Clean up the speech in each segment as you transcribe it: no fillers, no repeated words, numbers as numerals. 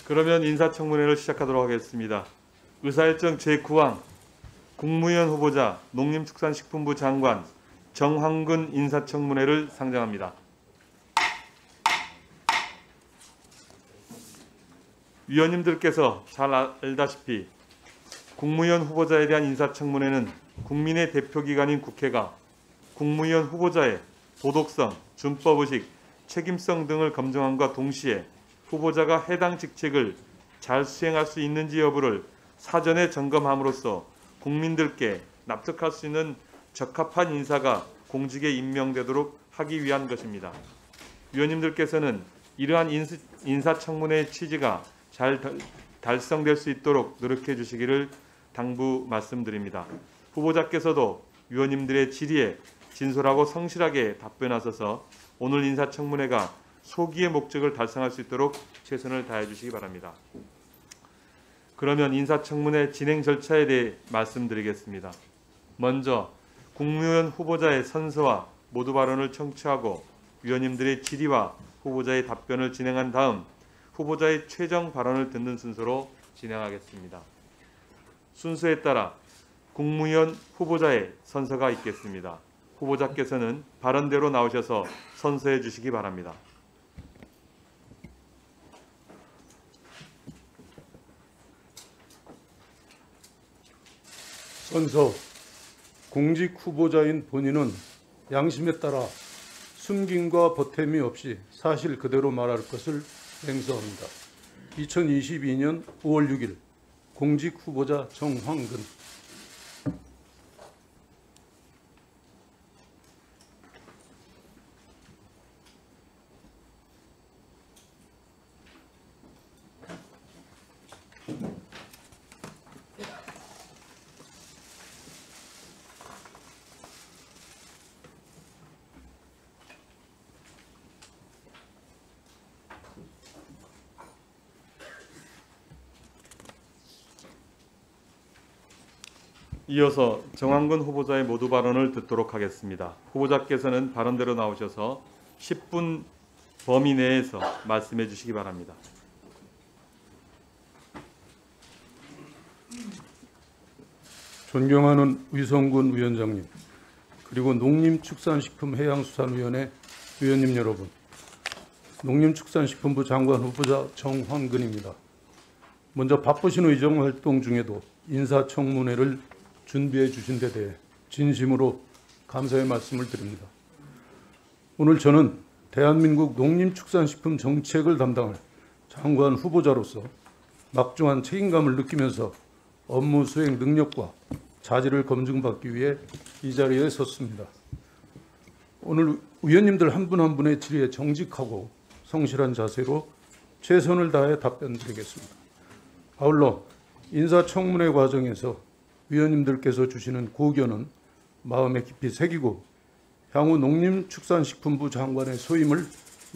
그러면 인사청문회를 시작하도록 하겠습니다. 의사일정 제9항 국무위원 후보자 농림축산식품부 장관 정황근 인사청문회를 상정합니다. 위원님들께서 잘 알다시피 국무위원 후보자에 대한 인사청문회는 국민의 대표기관인 국회가 국무위원 후보자의 도덕성, 준법의식, 책임성 등을 검증함과 동시에 후보자가 해당 직책을 잘 수행할 수 있는지 여부를 사전에 점검함으로써 국민들께 납득할 수 있는 적합한 인사가 공직에 임명되도록 하기 위한 것입니다. 위원님들께서는 이러한 인사청문회의 취지가 잘 달성될 수 있도록 노력해 주시기를 당부 말씀드립니다. 후보자께서도 위원님들의 질의에 진솔하고 성실하게 답변하셔서 오늘 인사청문회가 소기의 목적을 달성할 수 있도록 최선을 다해 주시기 바랍니다. 그러면 인사청문회 진행 절차에 대해 말씀드리겠습니다. 먼저 국무위원 후보자의 선서와 모두 발언을 청취하고 위원님들의 질의와 후보자의 답변을 진행한 다음 후보자의 최종 발언을 듣는 순서로 진행하겠습니다. 순서에 따라 국무위원 후보자의 선서가 있겠습니다. 후보자께서는 발언대로 나오셔서 선서해 주시기 바랍니다. 선서. 공직 후보자인 본인은 양심에 따라 숨김과 보탬이 없이 사실 그대로 말할 것을 맹세합니다. 2022년 5월 6일 공직 후보자 정황근. 이어서 정황근 후보자의 모두 발언을 듣도록 하겠습니다. 후보자께서는 발언대로 나오셔서 10분 범위 내에서 말씀해 주시기 바랍니다. 존경하는 위성군 위원장님, 그리고 농림축산식품해양수산위원회 위원님 여러분, 농림축산식품부 장관 후보자 정황근입니다. 먼저 바쁘신 의정활동 중에도 인사청문회를 준비해 주신 데 대해 진심으로 감사의 말씀을 드립니다. 오늘 저는 대한민국 농림축산식품 정책을 담당할 장관 후보자로서 막중한 책임감을 느끼면서 업무 수행 능력과 자질을 검증받기 위해 이 자리에 섰습니다. 오늘 위원님들 한 분 한 분의 질의에 정직하고 성실한 자세로 최선을 다해 답변드리겠습니다. 아울러 인사청문회 과정에서 위원님들께서 주시는 고견은 마음에 깊이 새기고 향후 농림축산식품부 장관의 소임을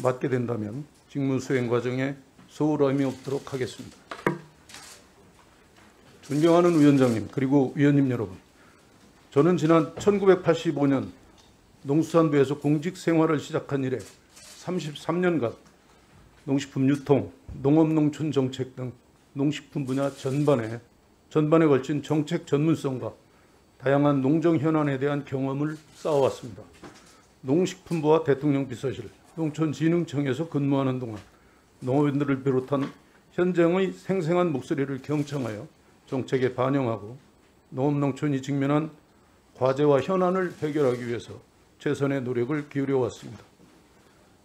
맡게 된다면 직무 수행 과정에 소홀함이 없도록 하겠습니다. 존경하는 위원장님, 그리고 위원님 여러분, 저는 지난 1985년 농수산부에서 공직 생활을 시작한 이래 33년간 농식품 유통, 농업농촌 정책 등 농식품 분야 전반에 걸친 정책 전문성과 다양한 농정 현안에 대한 경험을 쌓아왔습니다. 농식품부와 대통령 비서실, 농촌진흥청에서 근무하는 동안 농업인들을 비롯한 현장의 생생한 목소리를 경청하여 정책에 반영하고 농업농촌이 직면한 과제와 현안을 해결하기 위해서 최선의 노력을 기울여왔습니다.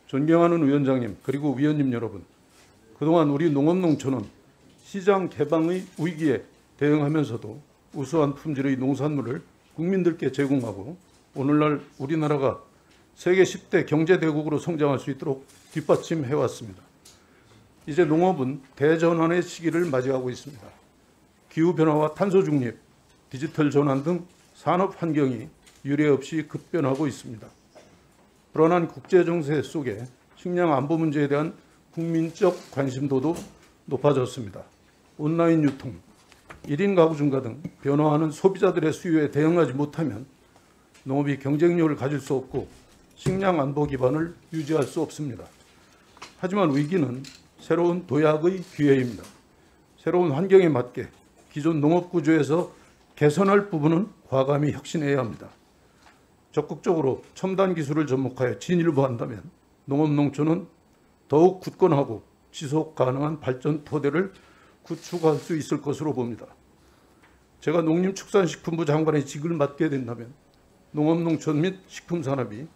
존경하는 위원장님, 그리고 위원님 여러분, 그동안 우리 농업농촌은 시장 개방의 위기에 대응하면서도 우수한 품질의 농산물을 국민들께 제공하고 오늘날 우리나라가 세계 10대 경제대국으로 성장할 수 있도록 뒷받침해왔습니다. 이제 농업은 대전환의 시기를 맞이하고 있습니다. 기후변화와 탄소중립, 디지털 전환 등 산업 환경이 유례없이 급변하고 있습니다. 불안한 국제정세 속에 식량 안보 문제에 대한 국민적 관심도도 높아졌습니다. 온라인 유통, 1인 가구 증가 등 변화하는 소비자들의 수요에 대응하지 못하면 농업이 경쟁력을 가질 수 없고 식량 안보 기반을 유지할 수 없습니다. 하지만 위기는 새로운 도약의 기회입니다. 새로운 환경에 맞게 기존 농업 구조에서 개선할 부분은 과감히 혁신해야 합니다. 적극적으로 첨단 기술을 접목하여 진일보한다면 농업 농촌은 더욱 굳건하고 지속 가능한 발전 토대를 구축할 수 있을 것으로 봅니다. 제가 농림축산식품부 장관의 직을 맡게 된다면 농업농촌 및 식품산업이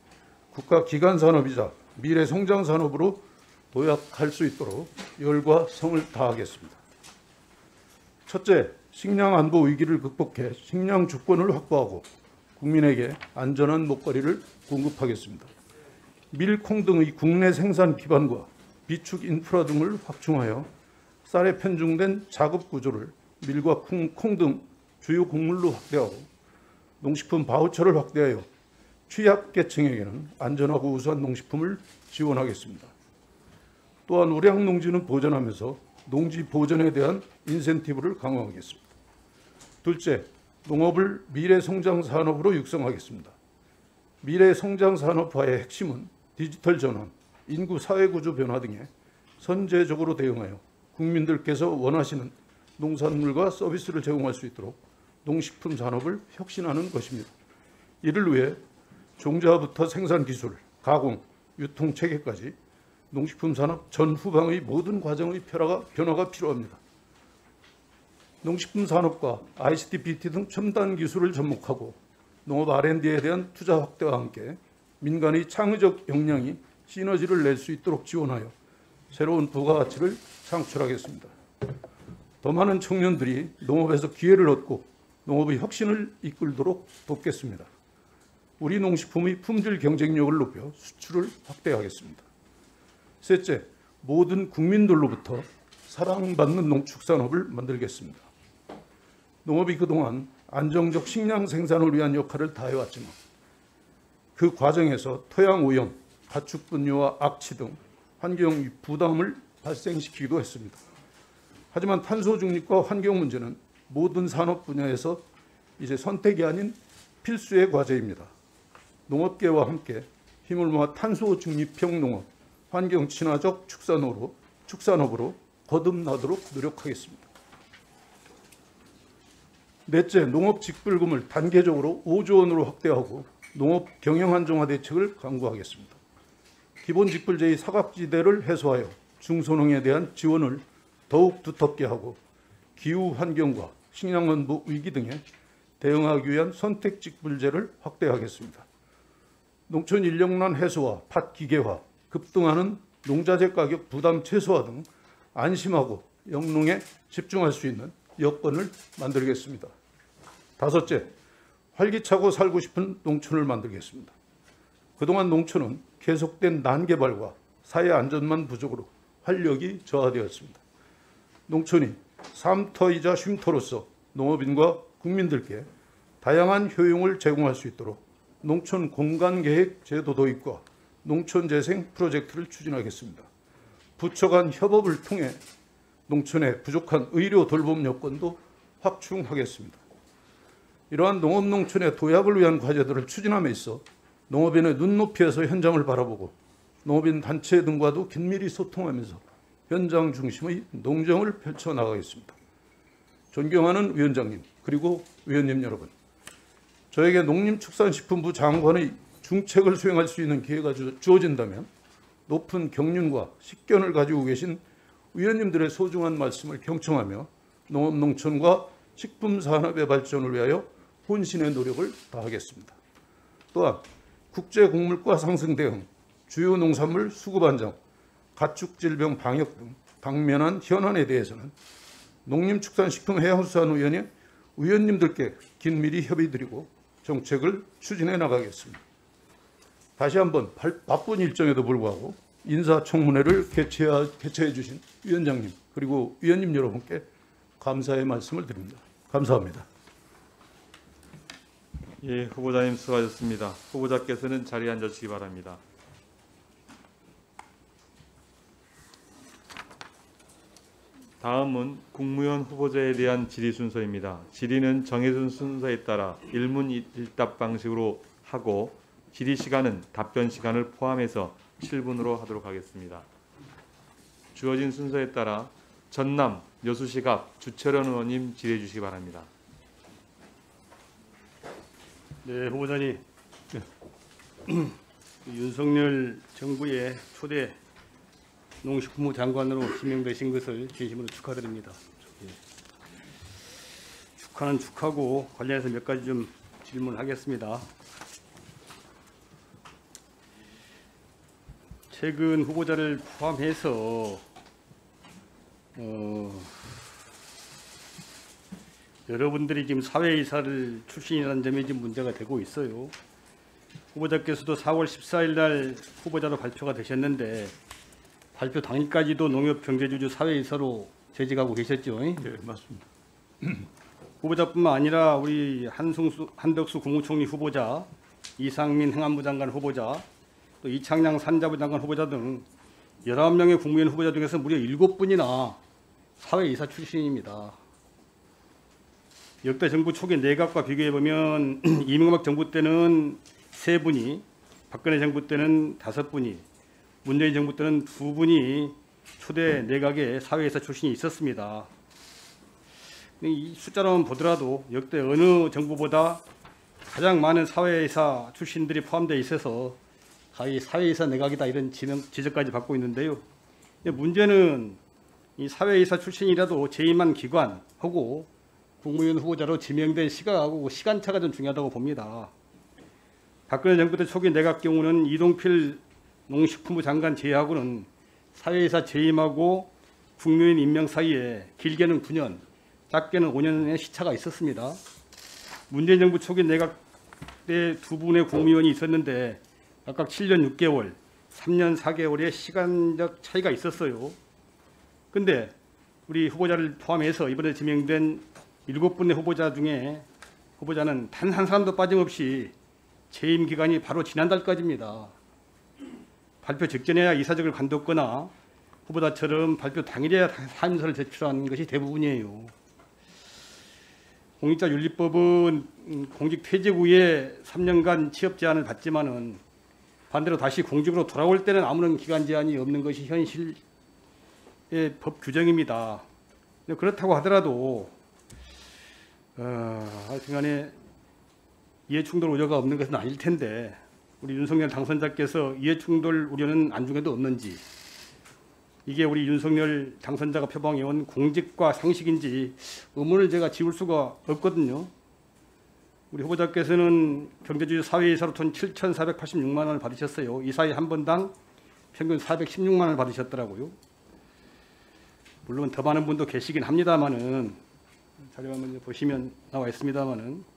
국가기관산업이자 미래성장산업으로 도약할 수 있도록 열과 성을 다하겠습니다. 첫째, 식량 안보 위기를 극복해 식량 주권을 확보하고 국민에게 안전한 먹거리를 공급하겠습니다. 밀, 콩 등의 국내 생산 기반과 비축 인프라 등을 확충하여 쌀에 편중된 자급 구조를 밀과 콩 등 주요 곡물로 확대하고 농식품 바우처를 확대하여 취약계층에게는 안전하고 우수한 농식품을 지원하겠습니다. 또한 우량농지는 보전하면서 농지 보전에 대한 인센티브를 강화하겠습니다. 둘째, 농업을 미래성장산업으로 육성하겠습니다. 미래성장산업화의 핵심은 디지털 전환, 인구 사회구조 변화 등에 선제적으로 대응하여 국민들께서 원하시는 농산물과 서비스를 제공할 수 있도록 농식품 산업을 혁신하는 것입니다. 이를 위해 종자부터 생산기술, 가공, 유통체계까지 농식품 산업 전후방의 모든 과정의 변화가 필요합니다. 농식품 산업과 ICT, BT 등 첨단 기술을 접목하고 농업 R&D에 대한 투자 확대와 함께 민간의 창의적 역량이 시너지를 낼 수 있도록 지원하여 새로운 부가가치를 창출하겠습니다. 더 많은 청년들이 농업에서 기회를 얻고 농업의 혁신을 이끌도록 돕겠습니다. 우리 농식품의 품질 경쟁력을 높여 수출을 확대하겠습니다. 셋째, 모든 국민들로부터 사랑받는 농축산업을 만들겠습니다. 농업이 그동안 안정적 식량 생산을 위한 역할을 다해왔지만 그 과정에서 토양 오염, 가축 분뇨와 악취 등 환경 부담을 발생시키기도 했습니다. 하지만 탄소 중립과 환경 문제는 모든 산업 분야에서 이제 선택이 아닌 필수의 과제입니다. 농업계와 함께 힘을 모아 탄소 중립형 농업, 환경 친화적 축산업으로 거듭나도록 노력하겠습니다. 넷째, 농업 직불금을 단계적으로 5조 원으로 확대하고 농업 경영 안정화 대책을 강구하겠습니다. 기본 직불제의 사각지대를 해소하여 중소농에 대한 지원을 더욱 두텁게 하고 기후 환경과 식량 안보 위기 등에 대응하기 위한 선택 직불제를 확대하겠습니다. 농촌 인력난 해소와 팥 기계화, 급등하는 농자재 가격 부담 최소화 등 안심하고 영농에 집중할 수 있는 여건을 만들겠습니다. 다섯째, 활기차고 살고 싶은 농촌을 만들겠습니다. 그동안 농촌은 계속된 난개발과 사회 안전망 부족으로 활력이 저하되었습니다. 농촌이 삶터이자 쉼터로서 농업인과 국민들께 다양한 효용을 제공할 수 있도록 농촌 공간계획 제도 도입과 농촌재생 프로젝트를 추진하겠습니다. 부처 간 협업을 통해 농촌의 부족한 의료 돌봄 여건도 확충하겠습니다. 이러한 농업농촌의 도약을 위한 과제들을 추진함에 있어 농업인의 눈높이에서 현장을 바라보고 농업인 단체 등과도 긴밀히 소통하면서 현장 중심의 농정을 펼쳐나가겠습니다. 존경하는 위원장님 그리고 위원님 여러분, 저에게 농림축산식품부 장관의 중책을 수행할 수 있는 기회가 주어진다면 높은 경륜과 식견을 가지고 계신 위원님들의 소중한 말씀을 경청하며 농업농촌과 식품산업의 발전을 위하여 혼신의 노력을 다하겠습니다. 또한 국제곡물가 상승 대응, 주요 농산물 수급 안정, 가축질병 방역 등 당면한 현안에 대해서는 농림축산식품해양수산위원회 위원님들께 긴밀히 협의드리고 정책을 추진해 나가겠습니다. 다시 한번 바쁜 일정에도 불구하고 인사청문회를 개최해 주신 위원장님 그리고 위원님 여러분께 감사의 말씀을 드립니다. 감사합니다. 예, 후보자님 수고하셨습니다. 후보자께서는 자리에 앉으시기 바랍니다. 다음은 국무위원 후보자에 대한 질의 순서입니다. 질의는 정해진 순서에 따라 일문일답 방식으로 하고 질의 시간은 답변 시간을 포함해서 7분으로 하도록 하겠습니다. 주어진 순서에 따라 전남 여수시갑 주철원 의원님 질의해 주시기 바랍니다. 네, 후보자님. 윤석열 정부의 초대 농식품부 장관으로 지명되신 것을 진심으로 축하드립니다. 축하는 축하고 관련해서 몇 가지 좀 질문하겠습니다. 최근 후보자를 포함해서 여러분들이 지금 사회이사를 출신이라는 점이 지금 문제가 되고 있어요. 후보자께서도 4월 14일 날 후보자로 발표가 되셨는데 발표 당일까지도 농협경제주주 사회이사로 재직하고 계셨죠? 네, 맞습니다. 후보자뿐만 아니라 우리 한덕수 국무총리 후보자, 이상민 행안부 장관 후보자, 또 이창양 산자부 장관 후보자 등 19명의 국무위원 후보자 중에서 무려 7분이나 사회이사 출신입니다. 역대 정부 초기 내각과 비교해보면 이명박 정부 때는 3분이, 박근혜 정부 때는 5분이, 문재인 정부 때는 2분이 초대 내각에 사회이사 출신이 있었습니다. 이 숫자로만 보더라도 역대 어느 정부보다 가장 많은 사회이사 출신들이 포함되어 있어서 가히 사회이사 내각이다 이런 지적까지 받고 있는데요. 문제는 이 사회이사 출신이라도 재임한 기관하고 국무위원 후보자로 지명된 시각하고 시간차가 좀 중요하다고 봅니다. 박근혜 정부 때 초기 내각 경우는 이동필 농식품부 장관 제외하고는 사회이사 재임하고 국무위원 임명 사이에 길게는 9년, 작게는 5년의 시차가 있었습니다. 문재인 정부 초기 내각 때 2분의 국무위원이 있었는데 각각 7년 6개월, 3년 4개월의 시간적 차이가 있었어요. 근데 우리 후보자를 포함해서 이번에 지명된 7분의 후보자 중에 후보자는 단 한 사람도 빠짐없이 재임 기간이 바로 지난달까지입니다. 발표 직전에야 이사직을 관뒀거나 후보자처럼 발표 당일에야 사임서를 제출한 것이 대부분이에요. 공직자윤리법은 공직 퇴직 후에 3년간 취업 제한을 받지만은 반대로 다시 공직으로 돌아올 때는 아무런 기간 제한이 없는 것이 현실의 법 규정입니다. 그렇다고 하더라도 하여튼간에 이해충돌 우려가 없는 것은 아닐 텐데 우리 윤석열 당선자께서 이해충돌 우려는 안중에도 없는지, 이게 우리 윤석열 당선자가 표방해온 공직과 상식인지 의문을 제가 지울 수가 없거든요. 우리 후보자께서는 경제주주 사회이사로 돈 7,486만 원을 받으셨어요. 이 사이 한 번당 평균 416만 원을 받으셨더라고요. 물론 더 많은 분도 계시긴 합니다만은 자료 한번 보시면 나와 있습니다만은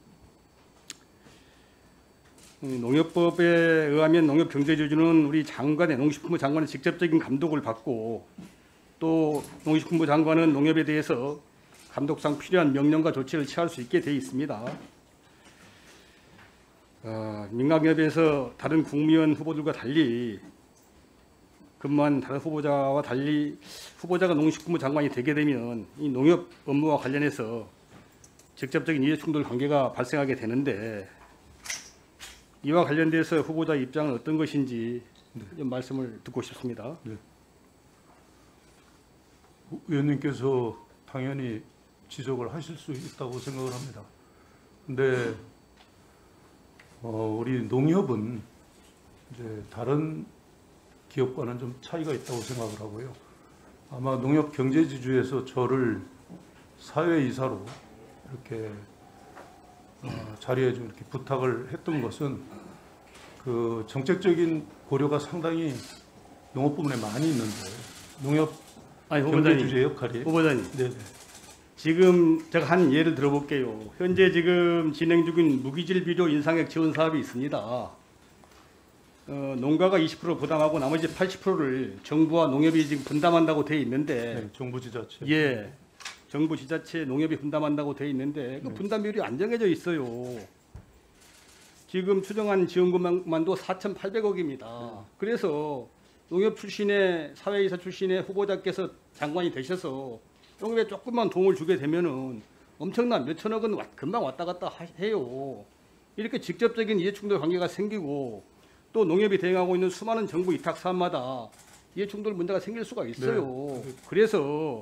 농협법에 의하면 농협경제주주는 우리 장관의 농식품부 장관의 직접적인 감독을 받고 또 농식품부 장관은 농협에 대해서 감독상 필요한 명령과 조치를 취할 수 있게 되어 있습니다. 민간기업에서 다른 국무위원 후보들과 달리 근무한 다른 후보자와 달리 후보자가 농식품부 장관이 되게 되면 이 농협 업무와 관련해서 직접적인 이해충돌 관계가 발생하게 되는데 이와 관련돼서 후보자 입장은 어떤 것인지 좀 말씀을 듣고 싶습니다. 네. 의원님께서 당연히 지적을 하실 수 있다고 생각을 합니다. 근데 우리 농협은 이제 다른 기업과는 좀 차이가 있다고 생각을 하고요. 아마 농협 경제지주에서 저를 사회이사로 이렇게 자리에 좀 이렇게 부탁을 했던 것은 그 정책적인 고려가 상당히 농업 부문에 많이 있는데 농협 경제주주의 역할이 후보자님, 네네. 지금 제가 한 예를 들어볼게요. 현재 지금 진행 중인 무기질 비료 인상액 지원 사업이 있습니다. 농가가 20% 부담하고 나머지 80%를 정부와 농협이 지금 분담한다고 돼 있는데, 네, 정부 지자체. 예, 정부 지자체 농협이 분담한다고 돼 있는데 그 분담 비율이 안 정해져 있어요. 지금 추정한 지원금만도 4,800억입니다. 그래서 농협 출신의 사회이사 출신의 후보자께서 장관이 되셔서 농협에 조금만 도움을 주게 되면은 엄청난 몇천억 원 금방 왔다 갔다 해요. 이렇게 직접적인 이해충돌 관계가 생기고 또 농협이 대행하고 있는 수많은 정부 위탁 사업마다 이해 충돌 문제가 생길 수가 있어요. 그래서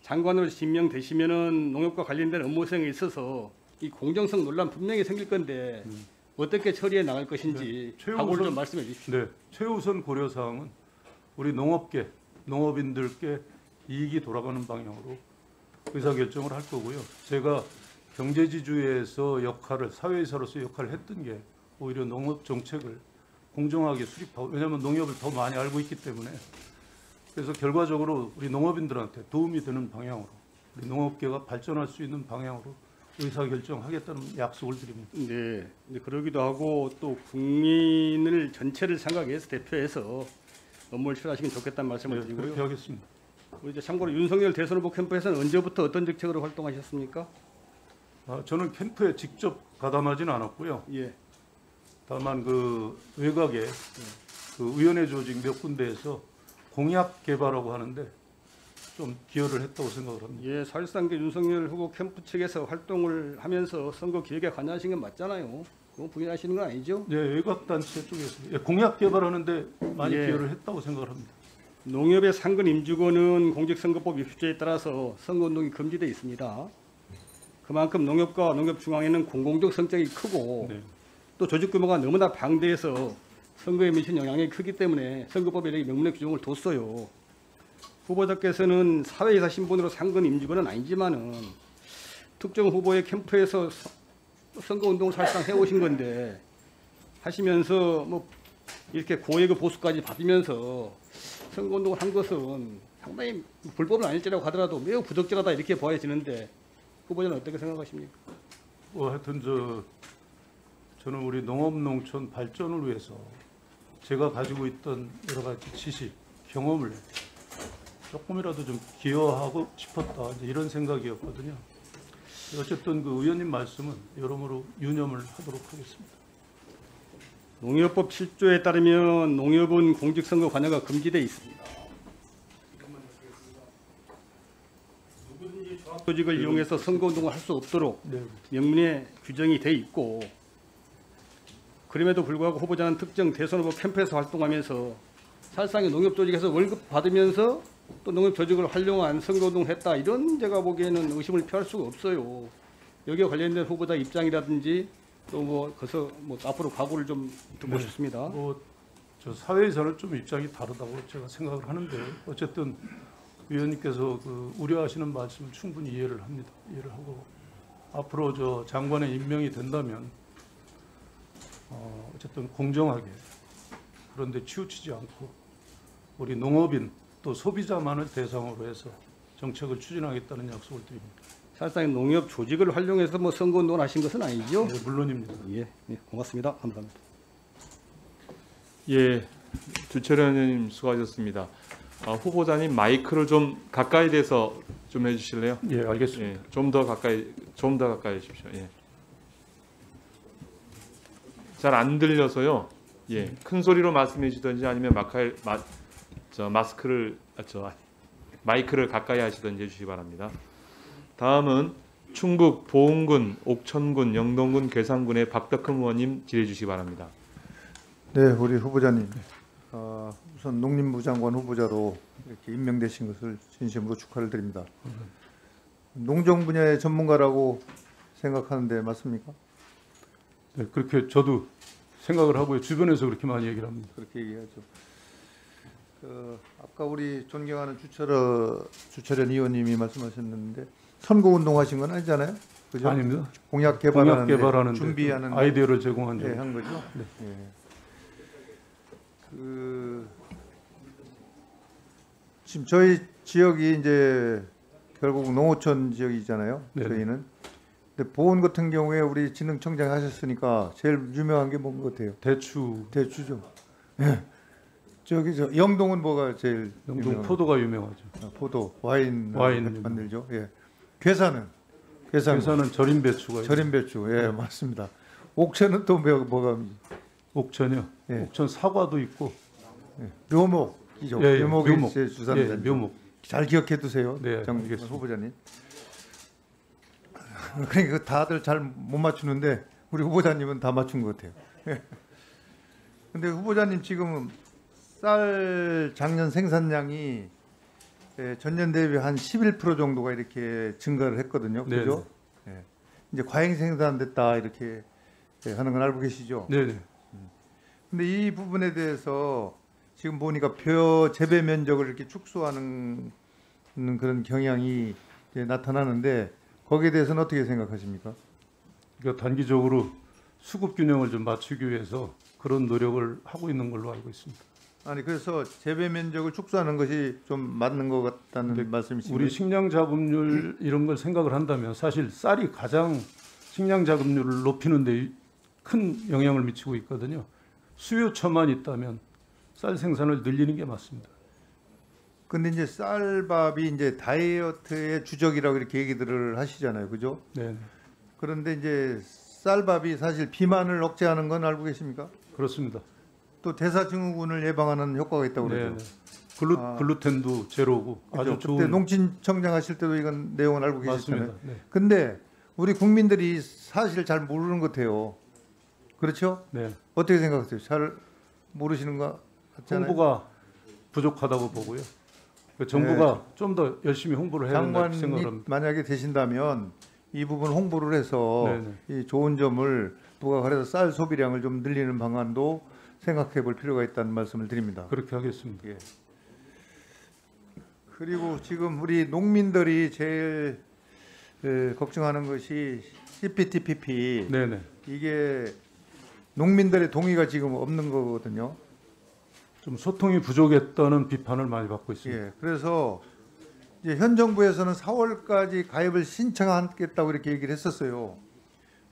장관으로 지명되시면은 농협과 관련된 업무 수행에 있어서 이 공정성 논란 분명히 생길 건데 어떻게 처리해 나갈 것인지 각오를 좀 말씀해 주십시오. 네, 최우선 고려 사항은 우리 농업계, 농업인들께 이익이 돌아가는 방향으로 의사 결정을 할 거고요. 제가 경제지주에서 사회이사로서 역할을 했던 게 오히려 농업 정책을 공정하게 수립하고, 왜냐하면 농협을 더 많이 알고 있기 때문에, 그래서 결과적으로 우리 농업인들한테 도움이 되는 방향으로, 우리 농업계가 발전할 수 있는 방향으로 의사결정하겠다는 약속을 드립니다. 네, 이제 그러기도 하고 또 국민을 전체를 생각해서 대표해서 업무를 실현하시면 좋겠다는 말씀을 드리고요. 그렇게 하겠습니다. 우리 이제 참고로 윤석열 대선 후보 캠프에서는 언제부터 어떤 정책으로 활동하셨습니까? 저는 캠프에 직접 가담하지는 않았고요. 예. 다만 그 외곽에 그 위원회 조직 몇 군데에서 공약 개발하고 하는데 좀 기여를 했다고 생각을 합니다. 예, 사실상 그 윤석열 후보 캠프 측에서 활동을 하면서 선거 기획에 관여하신 건 맞잖아요. 그거 부인하시는 건 아니죠? 네, 외곽 단체 쪽에서 공약 개발하는데 많이 예. 기여를 했다고 생각을 합니다. 농협의 상근 임주권은 공직선거법 입주에 따라서 선거운동이 금지되어 있습니다. 그만큼 농협과 농협중앙회는 공공적 성격이 크고 네. 또 조직 규모가 너무나 방대해서 선거에 미치는 영향이 크기 때문에 선거법에 이렇게 명문의 규정을 뒀어요. 후보자께서는 사회이사 신분으로 상근 임직원은 아니지만은 특정 후보의 캠프에서 선거운동을 사실상 해오신 건데 하시면서 뭐 이렇게 고액의 보수까지 받으면서 선거운동을 한 것은 상당히 불법은 아닐지라고 하더라도 매우 부적절하다 이렇게 보여지는데 후보자는 어떻게 생각하십니까? 하여튼 저는 우리 농업농촌 발전을 위해서 제가 가지고 있던 여러 가지 지식, 경험을 조금이라도 좀 기여하고 싶었다, 이제 이런 생각이었거든요. 어쨌든 그 의원님 말씀은 여러모로 유념을 하도록 하겠습니다. 농협법 7조에 따르면 농협은 공직선거 관여가 금지되어 있습니다. 누구든지 조직을 이용해서 선거운동을 할 수 없도록 네. 명문에 규정이 돼 있고 그럼에도 불구하고 후보자는 특정 대선 후보 캠프에서 활동하면서 사실상의 농협 조직에서 월급 받으면서 또 농협 조직을 활용한 선거운동을 했다, 이런 제가 보기에는 의심을 표할 수가 없어요. 여기에 관련된 후보자 입장이라든지 또 그래서 앞으로 각오를 좀 듣고 네. 싶습니다. 저 사회에서는 좀 입장이 다르다고 제가 생각을 하는데, 어쨌든 위원님께서 그 우려하시는 말씀을 충분히 이해를 합니다. 이해를 하고 앞으로 저 장관의 임명이 된다면 어쨌든 공정하게, 그런데 치우치지 않고 우리 농업인 또 소비자만을 대상으로 해서 정책을 추진하겠다는 약속을 드립니다. 사실상 농협 조직을 활용해서 선거운동을 하신 것은 아니죠? 네, 물론입니다. 예, 네, 고맙습니다. 감사합니다. 예, 주철현 의원님 수고하셨습니다. 후보자님 마이크를 좀 가까이 대서 좀 해주실래요? 예, 알겠습니다. 예, 좀 더 가까이 해주십시오. 예. 잘 안 들려서요. 예, 큰 소리로 말씀해 주시든지 아니면 마이크를 가까이 하시든지 해주시기 바랍니다. 다음은 충북 보은군, 옥천군, 영동군, 괴산군의 박덕흠 의원님 질의해 주시기 바랍니다. 네, 우리 후보자님, 우선 농림부 장관 후보자로 이렇게 임명되신 것을 진심으로 축하를 드립니다. 농정 분야의 전문가라고 생각하는데 맞습니까? 네, 그렇게 저도 생각을 하고요. 주변에서 그렇게 많이 얘기를 합니다. 그렇게 얘기하죠. 아까 우리 존경하는 주철현 의원님이 말씀하셨는데 선거 운동하신 건 아니잖아요, 그죠? 아닙니다. 공약 공약 개발하는데 개발하는 준비하는 아이디어를 제공한 네, 점. 한 거죠. 네. 지금 저희 지역이 이제 결국 농어촌 지역이잖아요. 네네. 저희는. 근데 보은 같은 경우에 우리 진흥청장 하셨으니까 제일 유명한 게 뭔 것 같아요? 대추죠. 예. 저기 영동은 뭐가 제일 영동 유명한? 포도가 유명하죠. 포도, 와인 와인 만들죠. 예. 괴산은 절임 배추가 절임 배추. 예, 맞습니다. 옥천은 또 뭐가? 옥천이요. 예. 옥천 사과도 있고. 예. 묘목이죠. 예, 예, 묘목이 묘목. 제 주산자. 예, 묘목. 잘 기억해 두세요. 네, 정 알겠습니다. 후보자님. 그러니까 다들 잘 못 맞추는데 우리 후보자님은 다 맞춘 것 같아요. 근데 후보자님 지금 쌀 작년 생산량이 전년 대비 한 11% 정도가 이렇게 증가를 했거든요. 네. 그죠? 예. 이제 과잉 생산됐다 이렇게 하는 건 알고 계시죠? 네. 근데 이 부분에 대해서 지금 보니까 벼 재배 면적을 이렇게 축소하는 그런 경향이 이제 나타나는데 거기에 대해서는 어떻게 생각하십니까? 그러니까 단기적으로 수급 균형을 좀 맞추기 위해서 그런 노력을 하고 있는 걸로 알고 있습니다. 아니 그래서 재배 면적을 축소하는 것이 좀 맞는 것 같다는 근데 말씀이신가요? 우리 식량 자급률 이런 걸 생각을 한다면 사실 쌀이 가장 식량 자급률을 높이는 데 큰 영향을 미치고 있거든요. 수요처만 있다면 쌀 생산을 늘리는 게 맞습니다. 근데 이제 쌀밥이 이제 다이어트의 주적이라고 이렇게 얘기들을 하시잖아요, 그죠? 네, 그런데 이제 쌀밥이 사실 비만을 억제하는 건 알고 계십니까? 그렇습니다. 또 대사증후군을 예방하는 효과가 있다고 그러죠. 네. 글루텐도 제로고 아주 그죠? 좋은. 그때 농진청장 하실 때도 이건 내용을 알고 계셨잖아요. 맞습니다. 네. 근데 우리 국민들이 사실 잘 모르는 것 같아요. 그렇죠? 네. 어떻게 생각하세요? 잘 모르시는 거 같잖아요. 홍보가 부족하다고 보고요. 그 정부가 좀 더 열심히 홍보를 해야 된다고 장관이 생각을 합니다. 만약에 되신다면 이 부분 홍보를 해서 네네. 이 좋은 점을 부각을 해서 쌀 소비량을 좀 늘리는 방안도 생각해 볼 필요가 있다는 말씀을 드립니다. 그렇게 하겠습니다. 예. 그리고 지금 우리 농민들이 제일 걱정하는 것이 CPTPP. 네네. 이게 농민들의 동의가 지금 없는 거거든요. 좀 소통이 부족했다는 비판을 많이 받고 있습니다. 예. 그래서 이제 현 정부에서는 4월까지 가입을 신청하겠다고 이렇게 얘기를 했었어요.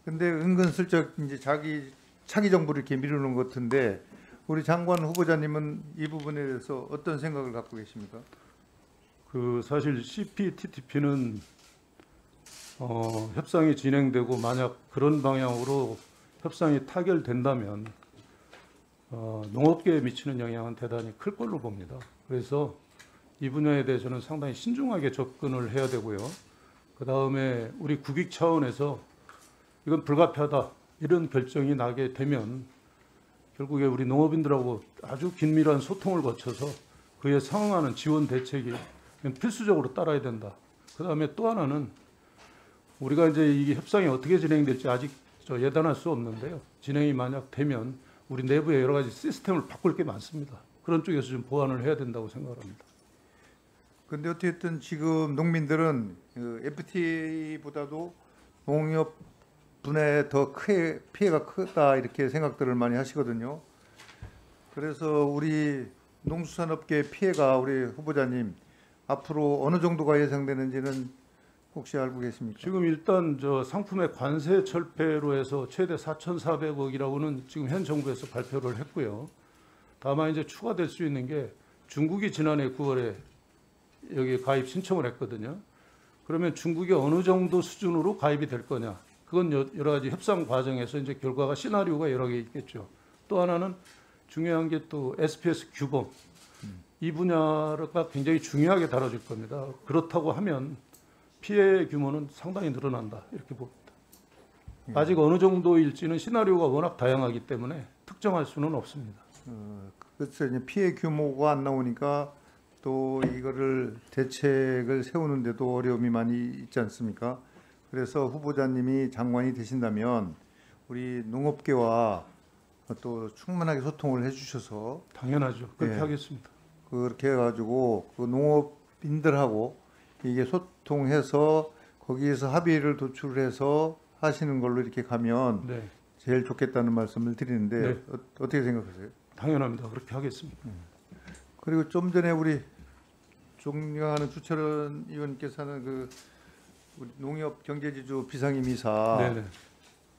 근데 은근슬쩍 이제 차기 정부를 이렇게 미루는 것 같은데 우리 장관 후보자님은 이 부분에 대해서 어떤 생각을 갖고 계십니까? 그 사실 CPTPP는 협상이 진행되고 만약 그런 방향으로 협상이 타결된다면 농업계에 미치는 영향은 대단히 클 걸로 봅니다. 그래서 이 분야에 대해서는 상당히 신중하게 접근을 해야 되고요. 그 다음에 우리 국익 차원에서 이건 불가피하다 이런 결정이 나게 되면 결국에 우리 농업인들하고 아주 긴밀한 소통을 거쳐서 그에 상응하는 지원 대책이 필수적으로 따라야 된다. 그 다음에 또 하나는 우리가 이제 이 협상이 어떻게 진행될지 아직 예단할 수 없는데요. 진행이 만약 되면 우리 내부에 여러 가지 시스템을 바꿀 게 많습니다. 그런 쪽에서 좀 보완을 해야 된다고 생각합니다. 근데 어쨌든 지금 농민들은 FTA보다도 농협 분야에 더 피해가 크다 이렇게 생각들을 많이 하시거든요. 그래서 우리 농수산업계 피해가 우리 후보자님 앞으로 어느 정도가 예상되는지는 혹시 알고 계십니까? 지금 일단 저 상품의 관세 철폐로 해서 최대 4,400억이라고는 지금 현 정부에서 발표를 했고요. 다만 이제 추가될 수 있는 게 중국이 지난해 9월에 여기 가입 신청을 했거든요. 그러면 중국이 어느 정도 수준으로 가입이 될 거냐? 그건 여러 가지 협상 과정에서 이제 결과가 시나리오가 여러 개 있겠죠. 또 하나는 중요한 게 또 SPS 규범. 이 분야가 굉장히 중요하게 다뤄질 겁니다. 그렇다고 하면 피해 규모는 상당히 늘어난다 이렇게 봅니다. 아직 어느 정도일지는 시나리오가 워낙 다양하기 때문에 특정할 수는 없습니다. 그래서 이제 피해 규모가 안 나오니까 또 이거를 대책을 세우는데도 어려움이 많이 있지 않습니까? 그래서 후보자님이 장관이 되신다면 우리 농업계와 또 충분하게 소통을 해주셔서 당연하죠. 그렇게 예. 하겠습니다. 그렇게 해가지고 그 농업인들하고 이게 소통해서 거기에서 합의를 도출해서 하시는 걸로 이렇게 가면 네, 제일 좋겠다는 말씀을 드리는데 네. 어떻게 생각하세요? 당연합니다. 그렇게 하겠습니다. 그리고 좀 전에 우리 존경하는 주철원 의원께서는 그 우리 농협 경제지주 비상임이사 네네.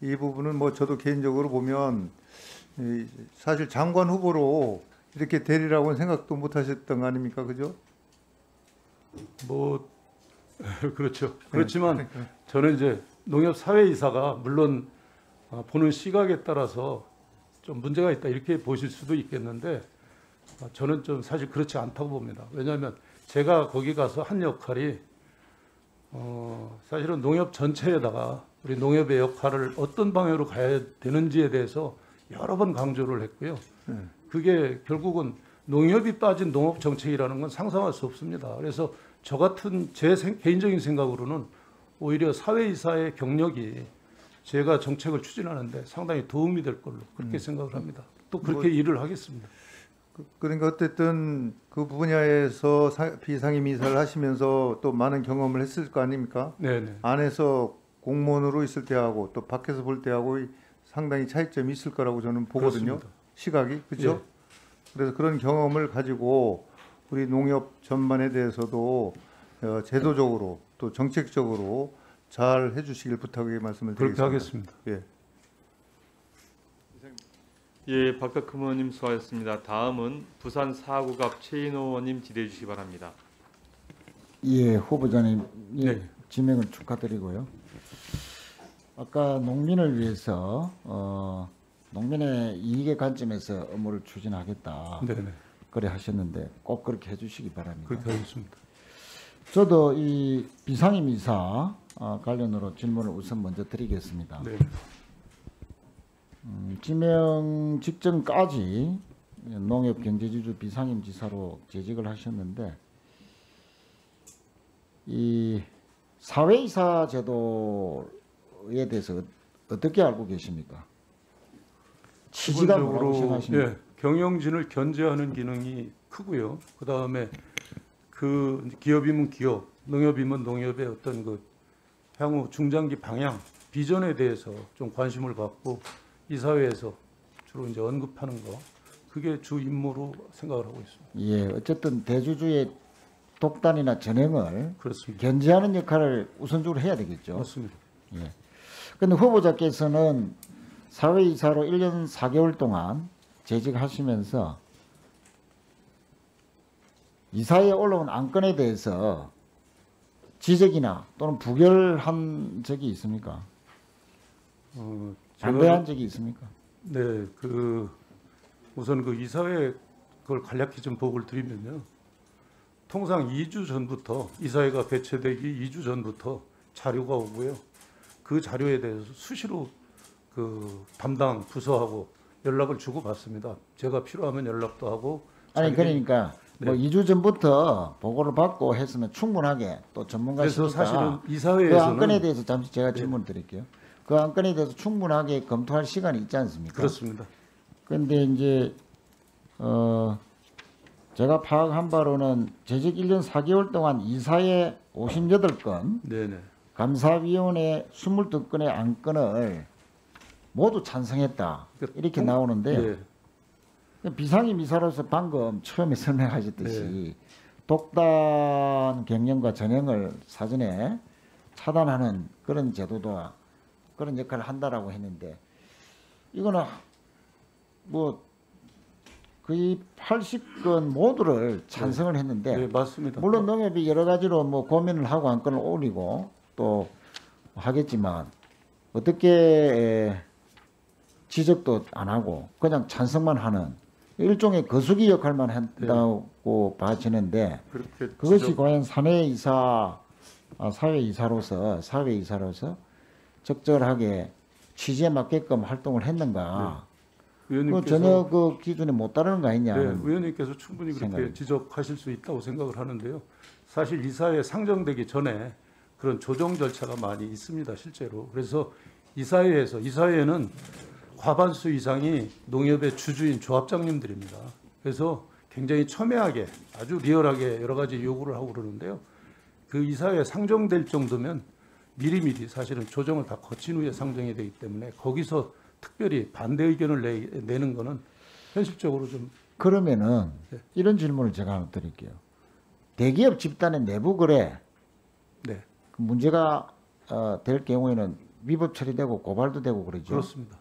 이 부분은 뭐 저도 개인적으로 보면 사실 장관 후보로 이렇게 되리라고는 생각도 못 하셨던 거 아닙니까? 그죠? 뭐 그렇죠. 그렇지만 저는 이제 농협 사회이사가 물론 보는 시각에 따라서 좀 문제가 있다 이렇게 보실 수도 있겠는데 저는 좀 사실 그렇지 않다고 봅니다. 왜냐하면 제가 거기 가서 한 역할이 사실은 농협 전체에다가 우리 농협의 역할을 어떤 방향으로 가야 되는지에 대해서 여러 번 강조를 했고요. 그게 결국은 농협이 빠진 농업 정책이라는 건 상상할 수 없습니다. 그래서 저 같은 제 개인적인 생각으로는 오히려 사회이사의 경력이 제가 정책을 추진하는데 상당히 도움이 될 걸로 그렇게 생각을 합니다. 또 그렇게 일을 하겠습니다. 그러니까 어쨌든 그 분야에서 비상임 이사를 하시면서 또 많은 경험을 했을 거 아닙니까? 네네. 안에서 공무원으로 있을 때하고 또 밖에서 볼 때하고 상당히 차이점이 있을 거라고 저는 보거든요. 그렇습니다. 시각이 그렇죠? 그래서 그런 경험을 가지고 우리 농협 전반에 대해서도 제도적으로 또 정책적으로 잘 해주시길 부탁의 말씀을 그렇게 드리겠습니다. 하겠습니다. 예. 예, 박덕흠 의원님 수고하셨습니다. 다음은 부산 사구갑 최인호 의원님 질의해 주시기 바랍니다. 예, 후보자님 네. 지명을 축하드리고요. 아까 농민을 위해서 농민의 이익의 관점에서 업무를 추진하겠다 네네. 그래 하셨는데 꼭 그렇게 해주시기 바랍니다. 그렇게 하겠습니다. 저도 이 비상임 이사 관련으로 질문을 우선 먼저 드리겠습니다. 네. 지명 직전까지 농협경제지주 비상임 지사로 재직을 하셨는데 이 사회이사 제도에 대해서 어떻게 알고 계십니까? 취지가 뭐라고 생각하십니까? 예, 경영진을 견제하는 기능이 크고요. 그 다음에 그 기업이면 기업, 농협이면 농협의 어떤 그 향후 중장기 방향, 비전에 대해서 좀 관심을 갖고 이사회에서 주로 이제 언급하는 거, 그게 주 임무로 생각을 하고 있습니다. 예, 어쨌든 대주주의 독단이나 전횡을 그렇습니다. 견제하는 역할을 우선적으로 해야 되겠죠. 맞습니다. 예. 근데 후보자께서는 사회이사로 1년 4개월 동안 재직하시면서 이사회에 올라온 안건에 대해서 지적이나 또는 부결한 적이 있습니까? 반대한 적이 있습니까? 네, 그 우선 그 이사회 그걸 간략히 좀 보고를 드리면요. 통상 2주 전부터 이사회가 개최되기 2주 전부터 자료가 오고요. 그 자료에 대해서 수시로 그 담당 부서하고 연락을 주고 받습니다. 제가 필요하면 연락도 하고. 아니 그러니까 네. 뭐 2주 전부터 보고를 받고 했으면 충분하게 또 그래서 전문가시니까 사실은 그 이사회에서는 안건에 대해서 잠시 제가 네. 질문 드릴게요. 그 안건에 대해서 충분하게 검토할 시간이 있지 않습니까? 그렇습니다. 그런데 이제 제가 파악한 바로는 재직 1년 4개월 동안 이사회 58건, 네네. 감사위원회 22건의 안건을 모두 찬성했다. 이렇게 나오는데요. 네. 비상임 이사로서 방금 처음에 설명하셨듯이 네. 독단 경영과 전형을 사전에 차단하는 그런 제도도 그런 역할을 한다라고 했는데 이거는 뭐 거의 80건 모두를 찬성을 했는데 네, 맞습니다. 물론 농협이 여러 가지로 뭐 고민을 하고 안건을 올리고 또 하겠지만 어떻게 지적도 안 하고 그냥 찬성만 하는 일종의 거수기 역할만 한다고 봐지는데 그렇게 그것이 과연 사내이사, 사회이사로서 적절하게 취지에 맞게끔 활동을 했는가? 그 의원님께서 전혀 그 기준에 못 따르는 거 아니냐? 네, 의원님께서 충분히 그렇게 생각이. 지적하실 수 있다고 생각을 하는데요. 사실 이사회에 상정되기 전에 그런 조정 절차가 많이 있습니다, 실제로. 그래서 이사회에는 과반수 이상이 농협의 주주인 조합장님들입니다. 그래서 굉장히 첨예하게 아주 리얼하게 여러 가지 요구를 하고 그러는데요. 그 이사회에 상정될 정도면 미리미리 사실은 조정을 다 거친 후에 상정이 되기 때문에 거기서 특별히 반대 의견을 내는 거는 현실적으로 좀 그러면은 네. 이런 질문을 제가 하나 드릴게요. 대기업 집단의 내부 거래 네, 그 문제가 될 경우에는 위법 처리되고 고발도 되고 그러죠. 그렇습니다.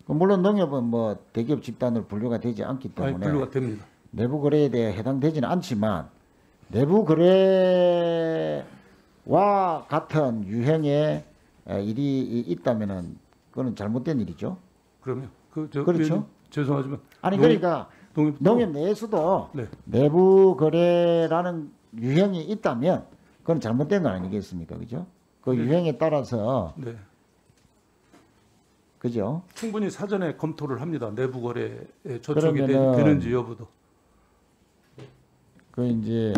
물론 농협은 뭐 대기업 집단으로 분류가 되지 않기 아니, 때문에 분류가 됩니다. 내부 거래에 대해 해당되지는 않지만 내부 거래와 같은 유형의 일이 있다면은 그거는 잘못된 일이죠. 그러면 그렇죠. 의원님, 죄송하지만 아니 농협- 그러니까 농협도 농협 내에서도 네. 내부 거래라는 유형이 있다면 그건 잘못된 거 아니겠습니까, 그죠? 그 네. 유형에 따라서 네, 그죠? 충분히 사전에 검토를 합니다. 내부 거래에 저촉이 그러면은 되는지 여부도. 그 이제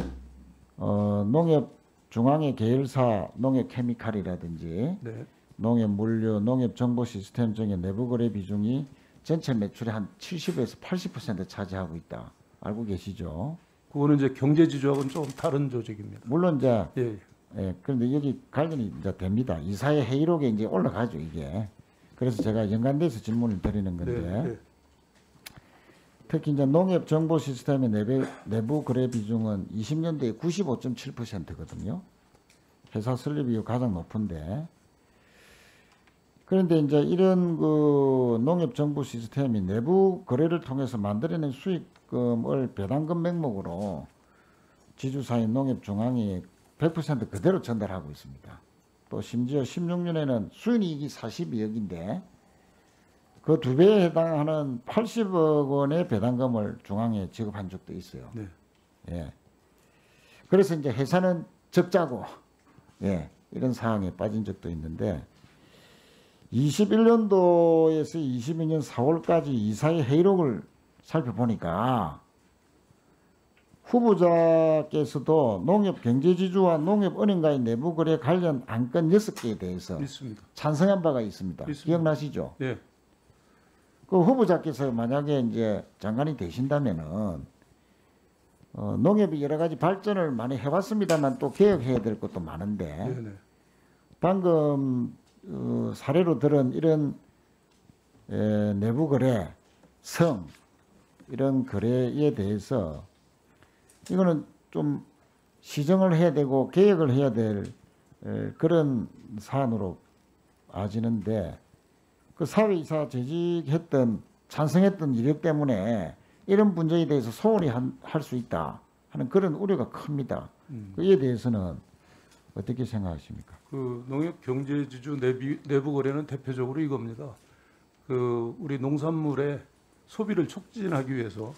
농협 중앙의 계열사 농협 케미칼이라든지 네. 농협 물류, 농협 정보 시스템 중에 내부 거래 비중이 전체 매출의 한 70에서 80% 차지하고 있다. 알고 계시죠? 그거는 이제 경제지주하고는 조금 다른 조직입니다. 물론 이제 예. 그런데 여기 관련이 이제 됩니다. 이사회 회의록에 이제 올라가죠, 이게. 그래서 제가 연관돼서 질문을 드리는 건데 네. 특히 이제 농협 정보 시스템의 내부 거래 비중은 20년대에 95.7%거든요. 회사 설립 이후 가장 높은데 그런데 이제 이런 그 농협 정보 시스템이 내부 거래를 통해서 만들어낸 수익금을 배당금 명목으로 지주사인 농협중앙이 100% 그대로 전달하고 있습니다. 또 심지어 16년에는 수익이익이 42억인데 그 2배에 해당하는 80억 원의 배당금을 중앙에 지급한 적도 있어요. 네. 예. 그래서 이제 회사는 적자고 예, 이런 상황에 빠진 적도 있는데 21년도에서 22년 4월까지 이사회 회의록을 살펴보니까 후보자께서도 농협경제지주와 농협은행과의 내부거래 관련 안건 6개에 대해서 있습니다. 찬성한 바가 있습니다. 있습니다. 기억나시죠? 네. 그 후보자께서 만약에 이제 장관이 되신다면은 농협이 여러 가지 발전을 많이 해왔습니다만 또 개혁해야 될 것도 많은데 네. 방금 사례로 들은 이런 내부 거래, 성 이런 거래에 대해서 이거는 좀 시정을 해야 되고 개혁을 해야 될 그런 사안으로 아지는데 그 사회이사 재직했던 찬성했던 이력 때문에 이런 문제에 대해서 소홀히 할 수 있다 하는 그런 우려가 큽니다. 그에 대해서는 어떻게 생각하십니까? 그 농협 경제지주 내부 거래는 대표적으로 이겁니다. 그 우리 농산물의 소비를 촉진하기 위해서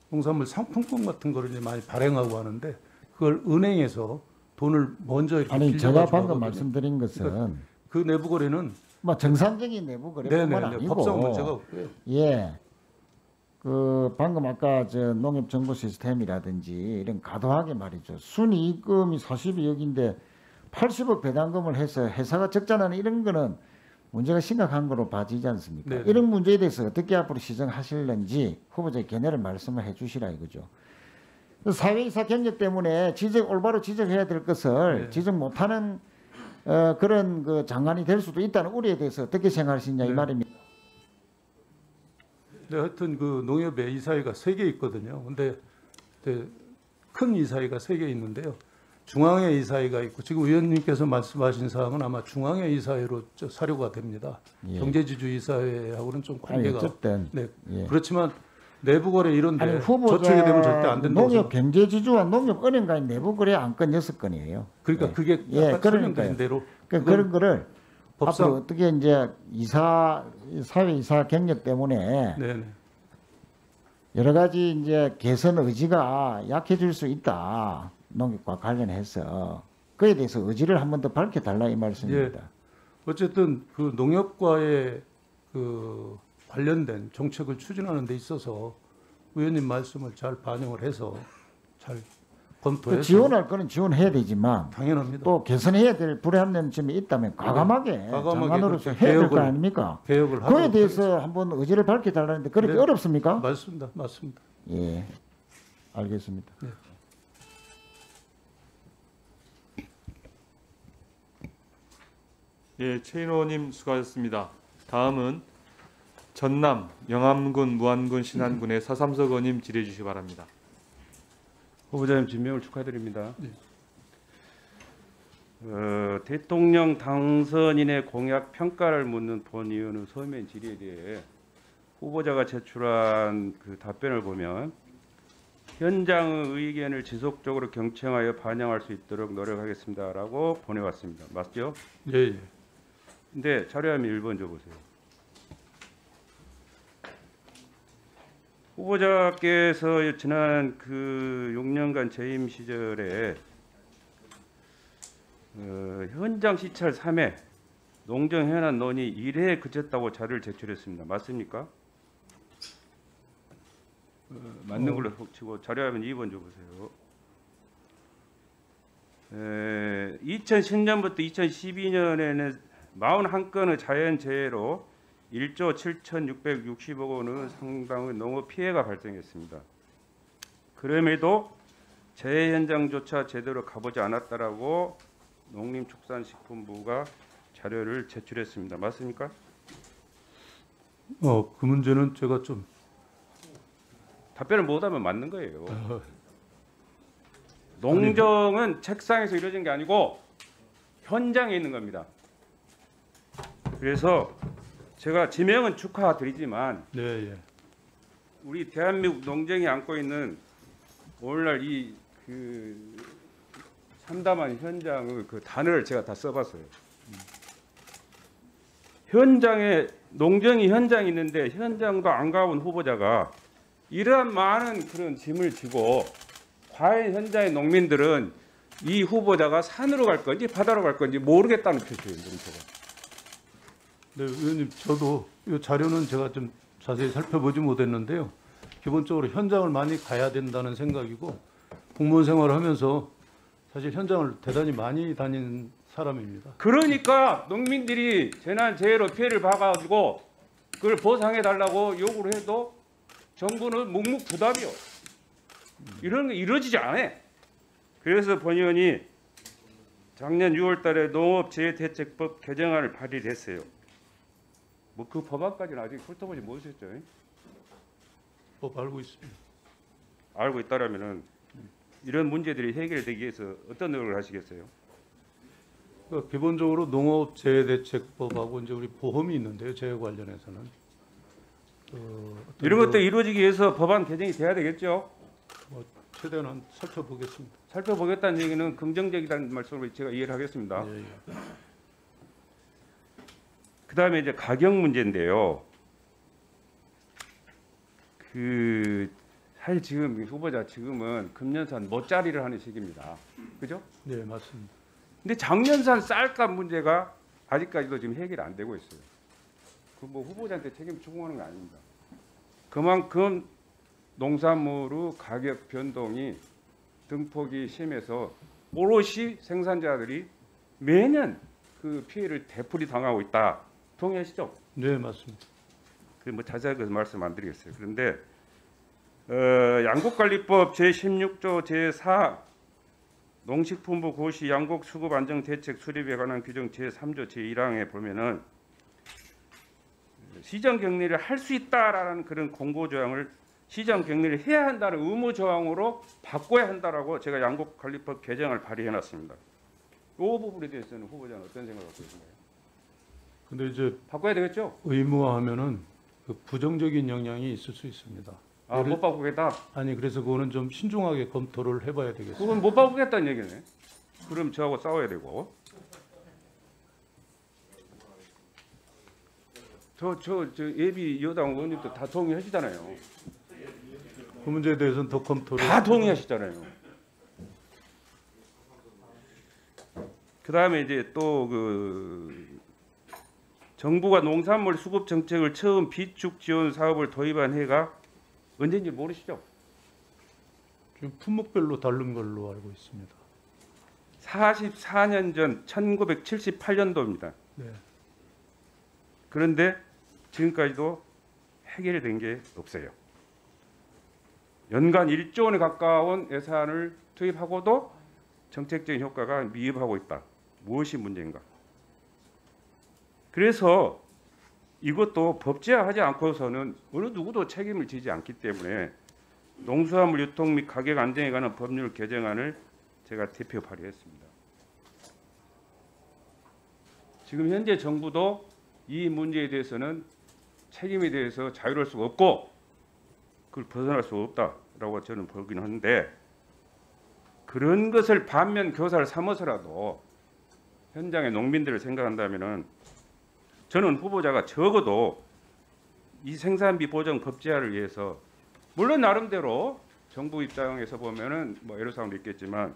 농산물 상품권 같은 거를 이제 많이 발행하고 하는데 그걸 은행에서 돈을 먼저 이렇게 아니 제가 빌려가지고 방금 하거든요. 말씀드린 것은 그러니까 그 내부 거래는 뭐 정상적인 내부 거래뿐만 아니고 법상 문제가 없고요. 예. 그 방금 아까 저 농협 정보 시스템이라든지 이런 과도하게 말이죠. 순이익금이 42억인데 80억 배당금을 해서 회사가 적자나는 이런 거는 문제가 심각한 거로 봐지지 않습니까? 네네. 이런 문제에 대해서 어떻게 앞으로 시정하실는지 후보자의 견해를 말씀을 해 주시라 이거죠. 사회이사 경력 때문에 올바로 지적해야 될 것을 네. 지적 못하는 그런 그 장관이 될 수도 있다는 우려에 대해서 어떻게 생각하시냐 이 네. 말입니다. 네, 하여튼 그 농협에 이사회가 3개 있거든요. 근데 큰 이사회가 3개 있는데요. 중앙회 이사회가 있고 지금 의원님께서 말씀하신 사항은 아마 중앙회 이사회로 사료가 됩니다. 예. 경제지주 이사회하고는 좀 관계가 어쨌든 네. 예. 그렇지만 내부 거래 이런데 아니, 후보자 저촉이 되면 절대 안 된다고 농협 경제지주와 농협은행과의 내부 거래 안건 6건이에요. 그러니까 예. 그게 예, 아까 설명드린 대로 그런 거를 법상 앞으로 어떻게 이제 사회이사 경력 때문에 네네. 여러 가지 이제 개선 의지가 약해질 수 있다. 농협과 관련해서 그에 대해서 의지를 한 번 더 밝혀달라 이 말씀입니다. 어쨌든 그 농협과의 그 관련된 정책을 추진하는 데 있어서 의원님 말씀을 잘 반영을 해서 잘 검토해서 지원할 거는 지원해야 되지만 당연합니다. 또 개선해야 될 불합리한 점이 있다면 과감하게 장관으로서 그렇게 해야 될 거 개혁을- 아닙니까? 개혁을 그에 하도록 대해서 한번 의지를 밝혀달라는데 그렇게 네. 어렵습니까? 맞습니다. 맞습니다. 예, 알겠습니다. 네. 예, 최인호님 수고하셨습니다. 다음은 전남, 영암군, 무안군, 신안군의 서삼석 의원님 질의해 주시기 바랍니다. 후보자님 진명을 축하드립니다. 네. 대통령 당선인의 공약 평가를 묻는 본 의원의 서면 질의에 대해 후보자가 제출한 그 답변을 보면 현장의 의견을 지속적으로 경청하여 반영할 수 있도록 노력하겠습니다라고 보내왔습니다. 맞죠? 예, 예. 근데 자료화면 1번 줘보세요. 후보자께서 지난 그 6년간 재임 시절에 현장 시찰 3회, 농정 현안 논의 1회에 그쳤다고 자료를 제출했습니다. 맞습니까? 맞는 걸로 치고 자료화면 2번 줘보세요. 2010년부터 2012년에는 41건의 자연재해로 1조 7,660억 원의 상당의 농업 피해가 발생했습니다. 그럼에도 재해 현장조차 제대로 가보지 않았다라고 농림축산식품부가 자료를 제출했습니다. 맞습니까? 그 문제는 제가 좀 답변을 못하면 맞는 거예요. 농정은 책상에서 이루어진 게 아니고 현장에 있는 겁니다. 그래서 제가 지명은 축하드리지만 네, 예. 우리 대한민국 농정이 안고 있는 오늘날 참담한 현장의 그 단어를 제가 다 써봤어요. 현장에 농정이 현장이 있는데 현장도 안 가본 후보자가 이러한 많은 그런 짐을 지고 과연 현장의 농민들은 이 후보자가 산으로 갈 건지 바다로 갈 건지 모르겠다는 표시예요. 네, 의원님, 저도 이 자료는 제가 좀 자세히 살펴보지 못했는데요. 기본적으로 현장을 많이 가야 된다는 생각이고 공무원 생활을 하면서 사실 현장을 대단히 많이 다닌 사람입니다. 그러니까 농민들이 재난재해로 피해를 봐가지고 그걸 보상해달라고 요구를 해도 정부는 묵묵부답이요. 이런 게 이루어지지 않아. 그래서 본 의원이 작년 6월달에 농업재해대책법 개정안을 발의를 했어요. 뭐 그 법안까지는 아직 훑어보지 못했죠. 알고 있습니다. 알고 있다라면은 이런 문제들이 해결되기 위해서 어떤 노력을 하시겠어요? 그러니까 기본적으로 농업재해대책법하고 이제 우리 보험이 있는데요. 재해 관련해서는 이런 것들 이루어지기 위해서 법안 개정이 돼야 되겠죠. 최대한 살펴보겠습니다. 살펴보겠다는 얘기는 긍정적이라는 말씀으로 제가 이해를 하겠습니다. 예, 예. 그다음에 이제 가격 문제인데요. 사실 지금 후보자 지금은 금년산 멋자리를 하는 시기입니다. 그죠? 네, 맞습니다. 근데 작년산 쌀값 문제가 아직까지도 지금 해결이 안 되고 있어요. 그 뭐 후보자한테 책임 추궁하는 거 아닙니다. 그만큼 농산물의 가격 변동이 등폭이 심해서 오롯이 생산자들이 매년 그 피해를 되풀이 당하고 있다. 동의하시죠? 네, 맞습니다. 뭐 자세하게 말씀 안 드리겠어요. 그런데 양곡관리법 제16조 제4 농식품부 고시 양곡 수급 안정 대책 수립에 관한 규정 제3조 제1항에 보면은 시정 격리를 할 수 있다라는 그런 공고 조항을 시정 격리를 해야 한다는 의무 조항으로 바꿔야 한다라고 제가 양곡관리법 개정을 발의해 놨습니다. 이 부분에 대해서는 후보자는 어떤 생각을 갖고 계신가요? 근데 이제 바꿔야 되겠죠? 의무화하면은 그 부정적인 영향이 있을 수 있습니다. 못 바꾸겠다. 아니, 그래서 그거는 좀 신중하게 검토를 해봐야 되겠습니다. 그건 못 바꾸겠다는 얘기네. 그럼 저하고 싸워야 되고. 저 예비 여당 의원님도 다 동의하시잖아요. 그 문제에 대해서는 더 검토를 다 동의하시잖아요. 그다음에 이제 또 정부가 농산물 수급 정책을 처음 비축 지원 사업을 도입한 해가 언제인지 모르시죠? 좀 품목별로 다른 걸로 알고 있습니다. 44년 전 1978년도입니다. 네. 그런데 지금까지도 해결된 게 없어요. 연간 1조 원에 가까운 예산을 투입하고도 정책적인 효과가 미흡하고 있다. 무엇이 문제인가? 그래서 이것도 법제화하지 않고서는 어느 누구도 책임을 지지 않기 때문에 농수산물 유통 및 가격 안정에 관한 법률 개정안을 제가 대표 발의했습니다. 지금 현재 정부도 이 문제에 대해서는 책임에 대해서 자유로울 수가 없고 그걸 벗어날 수가 없다라고 저는 보긴 하는데 그런 것을 반면 교사를 삼아서라도 현장의 농민들을 생각한다면은 저는 후보자가 적어도 이 생산비 보정 법제화를 위해서 물론 나름대로 정부 입장에서 보면은 뭐 애로사항도 있겠지만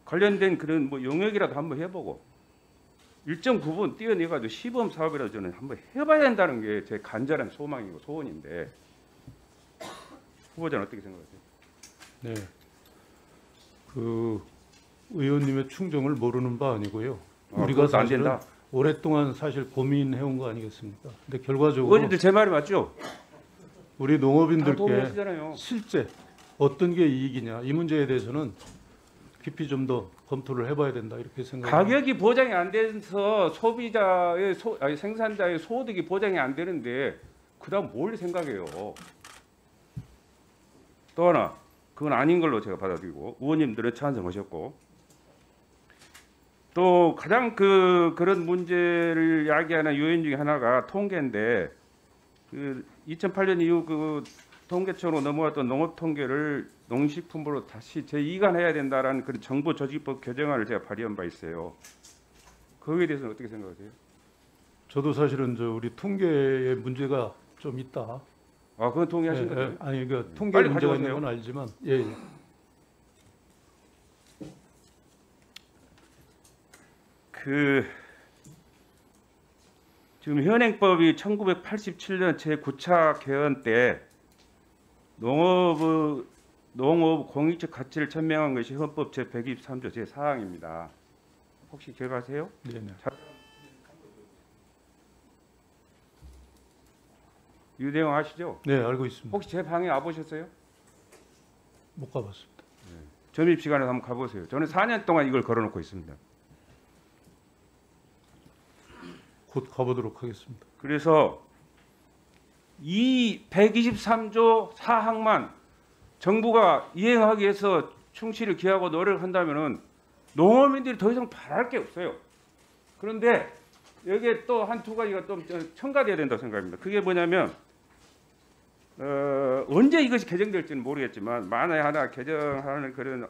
관련된 그런 뭐 용역이라도 한번 해보고 일정 부분 띄어내가지고 시범 사업이라도 저는 한번 해봐야 된다는 게 제 간절한 소망이고 소원인데 후보자는 어떻게 생각하세요? 네. 의원님의 충정을 모르는 바 아니고요. 아, 우리가 그것도 안 사실은 된다. 오랫동안 사실 고민해온 거 아니겠습니까? 근데 결과적으로 의원님들 제 말이 맞죠? 우리 다 농업인들께 동의하시잖아요. 실제 어떤 게 이익이냐 이 문제에 대해서는 깊이 좀 더 검토를 해봐야 된다 이렇게 생각합니다. 가격이 보장이 안 돼서 소비자의 생산자의 소득이 보장이 안 되는데 그다음 뭘 생각해요? 또 하나 그건 아닌 걸로 제가 받아들이고 의원님들은 찬성하셨고 또 가장 그런 문제를 야기하는 요인 중에 하나가 통계인데 그 2008년 이후 그 통계청으로 넘어왔던 농업 통계를 농식품부로 다시 재이관해야 된다라는 그런 정부 조직법 개정안을 제가 발의한 바 있어요. 거기에 대해서는 어떻게 생각하세요? 저도 사실은 우리 통계에 문제가 좀 있다. 아, 그건 동의하신 거죠? 아니 그 통계 빨리 문제가 있는 가져오세요. 건 알지만 예. 지금 현행법이 1987년 제9차 개헌 때 농업 공익적 가치를 천명한 것이 헌법 제123조 제4항입니다. 혹시 기억하세요? 네네. 이 내용 아시죠? 네 알고 있습니다. 혹시 제 방에 와보셨어요? 못 가봤습니다. 점심 시간에 한번 가보세요. 저는 4년 동안 이걸 걸어놓고 있습니다. 곧 가보도록 하겠습니다. 그래서 이 123조 사항만 정부가 이행하기 위해서 충실히 기하고 노력한다면은 농업인들이 더 이상 바랄 게 없어요. 그런데 여기에 또 한 두 가지가 좀 첨가돼야 된다고 생각합니다. 그게 뭐냐면 언제 이것이 개정될지는 모르겠지만 만에 하나 개정하는 그런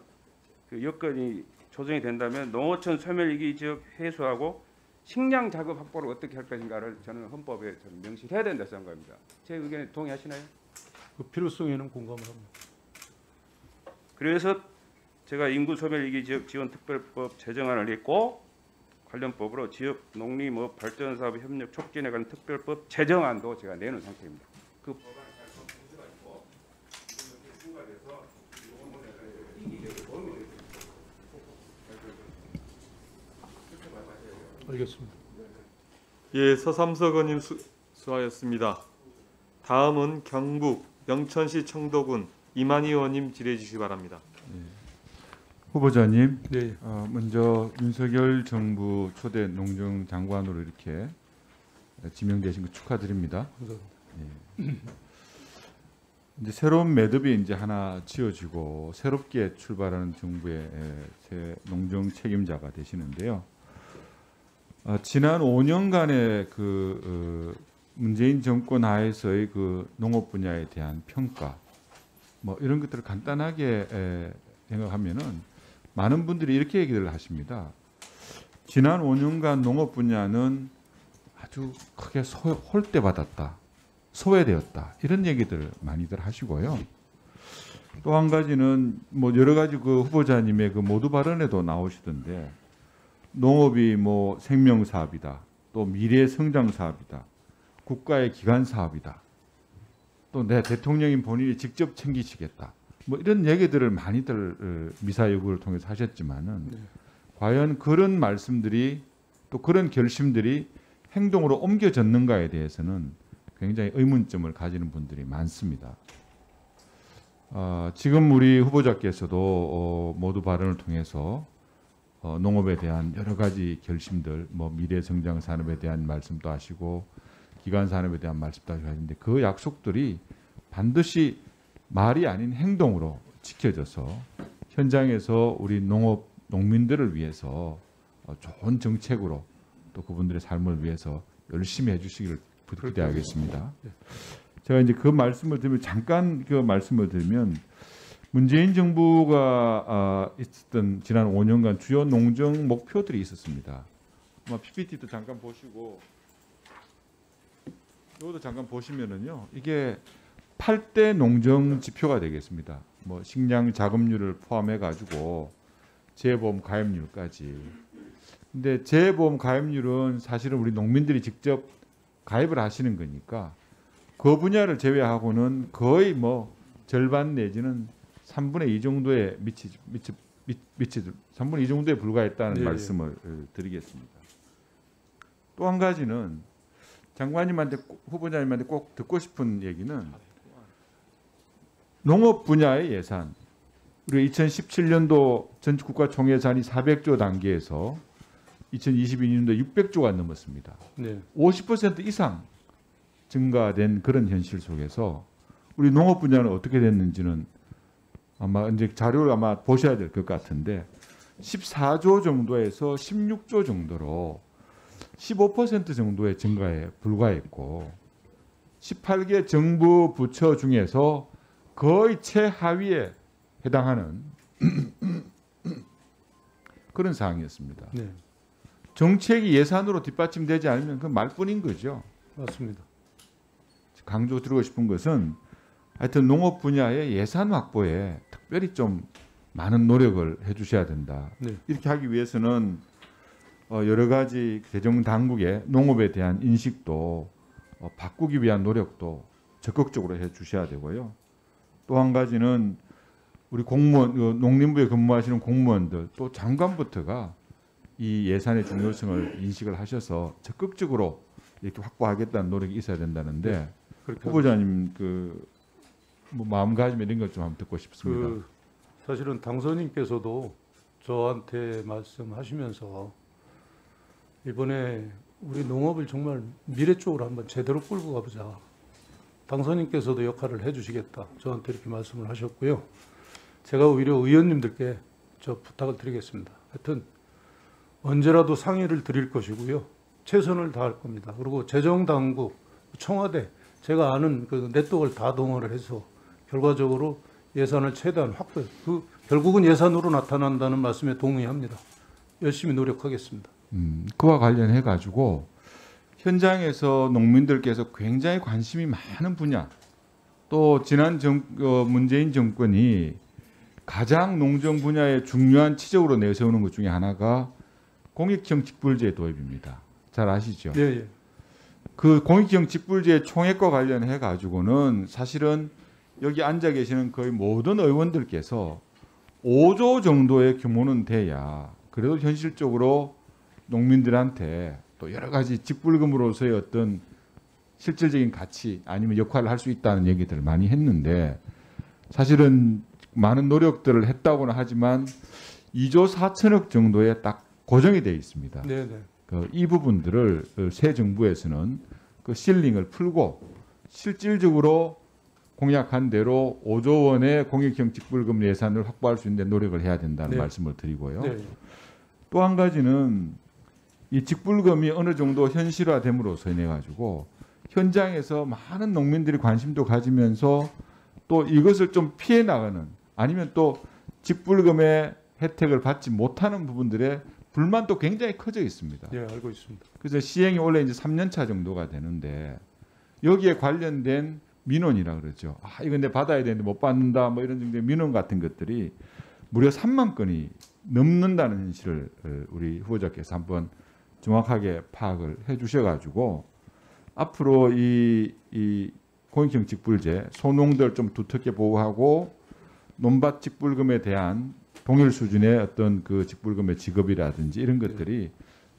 그 여건이 조정이 된다면 농어촌 소멸위기 지역 해소하고 식량 작업 확보를 어떻게 할 것인가를 저는 헌법에 저는 명시해야 된다고 생각합니다. 제 의견에 동의하시나요? 그 필요성에는 공감을 합니다. 그래서 제가 인구 소멸위기 지역 지원 특별법 제정안을 냈고 관련법으로 지역 농림업 발전 사업 협력 촉진에 관한 특별법 제정안도 제가 내놓은 상태입니다. 그 법안을 잘 검토해가지고 이것이 통과돼서 이기적으로 도움이 될 수 있도록 알겠습니다. 예, 서삼석 의원님 수고하셨습니다. 다음은 경북 영천시 청도군 이만희 의원님 질의해 주시기 바랍니다. 후보자님, 네. 먼저 윤석열 정부 초대 농정장관으로 이렇게 지명되신 거 축하드립니다. 감사합니다. 이제 새로운 매듭이 이제 하나 지어지고 새롭게 출발하는 정부의 새 농정 책임자가 되시는데요. 지난 5년간의 문재인 정권 하에서의 그 농업 분야에 대한 평가, 뭐 이런 것들을 간단하게 생각하면은 많은 분들이 이렇게 얘기를 하십니다. 지난 5년간 농업 분야는 아주 크게 홀대받았다, 소외되었다, 이런 얘기들 많이들 하시고요. 또 한 가지는 뭐 여러 가지 그 후보자님의 그 모두 발언에도 나오시던데 농업이 뭐 생명 사업이다, 또 미래 성장 사업이다, 국가의 기관 사업이다, 또 내 대통령인 본인이 직접 챙기시겠다, 뭐 이런 얘기들을 많이들 미사 여구를 통해서 하셨지만은 과연 그런 말씀들이 또 그런 결심들이 행동으로 옮겨졌는가에 대해서는 굉장히 의문점을 가지는 분들이 많습니다. 지금 우리 후보자께서도 모두 발언을 통해서 농업에 대한 여러 가지 결심들, 뭐 미래 성장 산업에 대한 말씀도 하시고 기관 산업에 대한 말씀도 하시는데 그 약속들이 반드시 말이 아닌 행동으로 지켜져서 현장에서 우리 농민들을 위해서 좋은 정책으로 또 그분들의 삶을 위해서 열심히 해주시기를 부탁드리겠습니다. 제가 이제 그 말씀을 드리면 잠깐 그 말씀을 드리면 문재인 정부가 있었던 지난 5년간 주요 농정 목표들이 있었습니다. 아마 PPT도 잠깐 보시고 이것도 잠깐 보시면은요, 이게 8대 농정 지표가 되겠습니다. 뭐 식량 자급률을 포함해 가지고 재보험 가입률까지. 근데 재보험 가입률은 사실은 우리 농민들이 직접 가입을 하시는 거니까 그 분야를 제외하고는 거의 뭐 절반 내지는 3분의 2 정도에 미치 3분의 2 정도에 불과했다는 네, 말씀을 드리겠습니다. 또 한 가지는 장관님한테 후보자님한테 꼭 듣고 싶은 얘기는 농업 분야의 예산 우리 2017년도 전국가 총예산이 400조 단계에서 2022년도 600조가 넘었습니다. 네. 50% 이상 증가된 그런 현실 속에서 우리 농업 분야는 어떻게 됐는지는 아마 이제 자료를 아마 보셔야 될 것 같은데 14조 정도에서 16조 정도로 15% 정도의 증가에 불과했고 18개 정부 부처 중에서 거의 최하위에 해당하는 그런 상황이었습니다. 네. 정책이 예산으로 뒷받침되지 않으면 그 말뿐인 거죠. 맞습니다. 강조드리고 싶은 것은 하여튼 농업 분야의 예산 확보에 특별히 좀 많은 노력을 해주셔야 된다. 네. 이렇게 하기 위해서는 여러 가지 재정 당국의 농업에 대한 인식도 바꾸기 위한 노력도 적극적으로 해주셔야 되고요. 또 한 가지는 우리 공무원, 농림부에 근무하시는 공무원들 또 장관부터가 이 예산의 중요성을 인식을 하셔서 적극적으로 이렇게 확보하겠다는 노력이 있어야 된다는데 그렇게 후보자님 뭐 마음가짐 이런 걸 좀 한번 듣고 싶습니다. 사실은 당선인께서도 저한테 말씀하시면서 이번에 우리 농업을 정말 미래 쪽으로 한번 제대로 끌고 가보자. 당선인께서도 역할을 해주시겠다. 저한테 이렇게 말씀을 하셨고요. 제가 오히려 의원님들께 저 부탁을 드리겠습니다. 하여튼 언제라도 상의를 드릴 것이고요. 최선을 다할 겁니다. 그리고 재정당국, 청와대, 제가 아는 그 네트워크를 다 동원을 해서 결과적으로 예산을 최대한 확보해. 결국은 예산으로 나타난다는 말씀에 동의합니다. 열심히 노력하겠습니다. 그와 관련해 가지고 현장에서 농민들께서 굉장히 관심이 많은 분야, 또 지난 문재인 정권이 가장 농정 분야에 중요한 치적으로 내세우는 것 중에 하나가 공익형 직불제 도입입니다. 잘 아시죠? 예, 예. 그 공익형 직불제 총액과 관련해 가지고는 사실은 여기 앉아 계시는 거의 모든 의원들께서 5조 정도의 규모는 돼야 그래도 현실적으로 농민들한테 또 여러 가지 직불금으로서의 어떤 실질적인 가치 아니면 역할을 할 수 있다는 얘기들을 많이 했는데 사실은 많은 노력들을 했다고는 하지만 2조 4천억 정도에 딱 고정이 되어 있습니다. 네, 네. 이 부분들을 새 정부에서는 그 실링을 풀고 실질적으로 공약한 대로 5조 원의 공익형 직불금 예산을 확보할 수 있는 노력을 해야 된다는 네. 말씀을 드리고요. 네. 또 한 가지는 이 직불금이 어느 정도 현실화됨으로써 인해 가지고 현장에서 많은 농민들이 관심도 가지면서 또 이것을 좀 피해 나가는 아니면 또 직불금의 혜택을 받지 못하는 부분들의 불만도 굉장히 커져 있습니다. 예, 알고 있습니다. 그래서 시행이 원래 이제 3년 차 정도가 되는데 여기에 관련된 민원이라 그러죠. 이건 내 받아야 되는데 못 받는다 뭐 이런 정도의 민원 같은 것들이 무려 3만 건이 넘는다는 현실을 우리 후보자께서 한번 정확하게 파악을 해 주셔가지고 앞으로 이 공익형 직불제 소농들 좀 두텁게 보호하고 논밭 직불금에 대한 동일 수준의 어떤 그 직불금의 지급이라든지 이런 것들이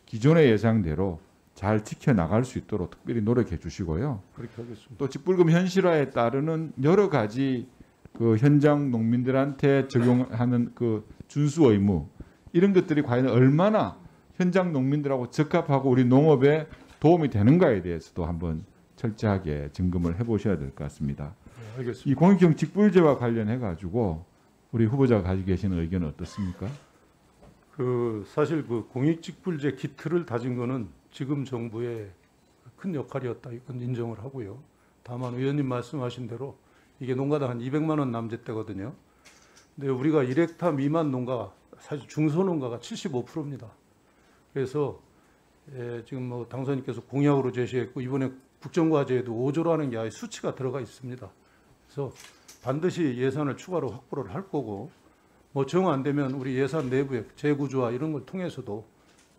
기존의 예상대로 잘 지켜나갈 수 있도록 특별히 노력해 주시고요. 그렇게 하겠습니다. 또 직불금 현실화에 따르는 여러 가지 그 현장 농민들한테 적용하는 그 준수 의무 이런 것들이 과연 얼마나 현장 농민들하고 적합하고 우리 농업에 도움이 되는가에 대해서도 한번 철저하게 점검을 해보셔야 될 것 같습니다. 네, 알겠습니다. 이 공익형 직불제와 관련해 가지고 우리 후보자가 가지고 계시는 의견은 어떻습니까? 사실 그 공익직불제 기틀을 다진 거는 지금 정부의 큰 역할이었다. 이건 인정을 하고요. 다만 의원님 말씀하신 대로 이게 농가당 한 200만 원 남짓되거든요. 근데 우리가 1헥타 미만 농가가 사실 중소농가가 75%입니다. 그래서 지금 뭐 당선인께서 공약으로 제시했고 이번에 국정과제에도 5조라는 게 아예 수치가 들어가 있습니다. 그래서 반드시 예산을 추가로 확보를 할 거고 뭐 정 안 되면 우리 예산 내부의 재구조화 이런 걸 통해서도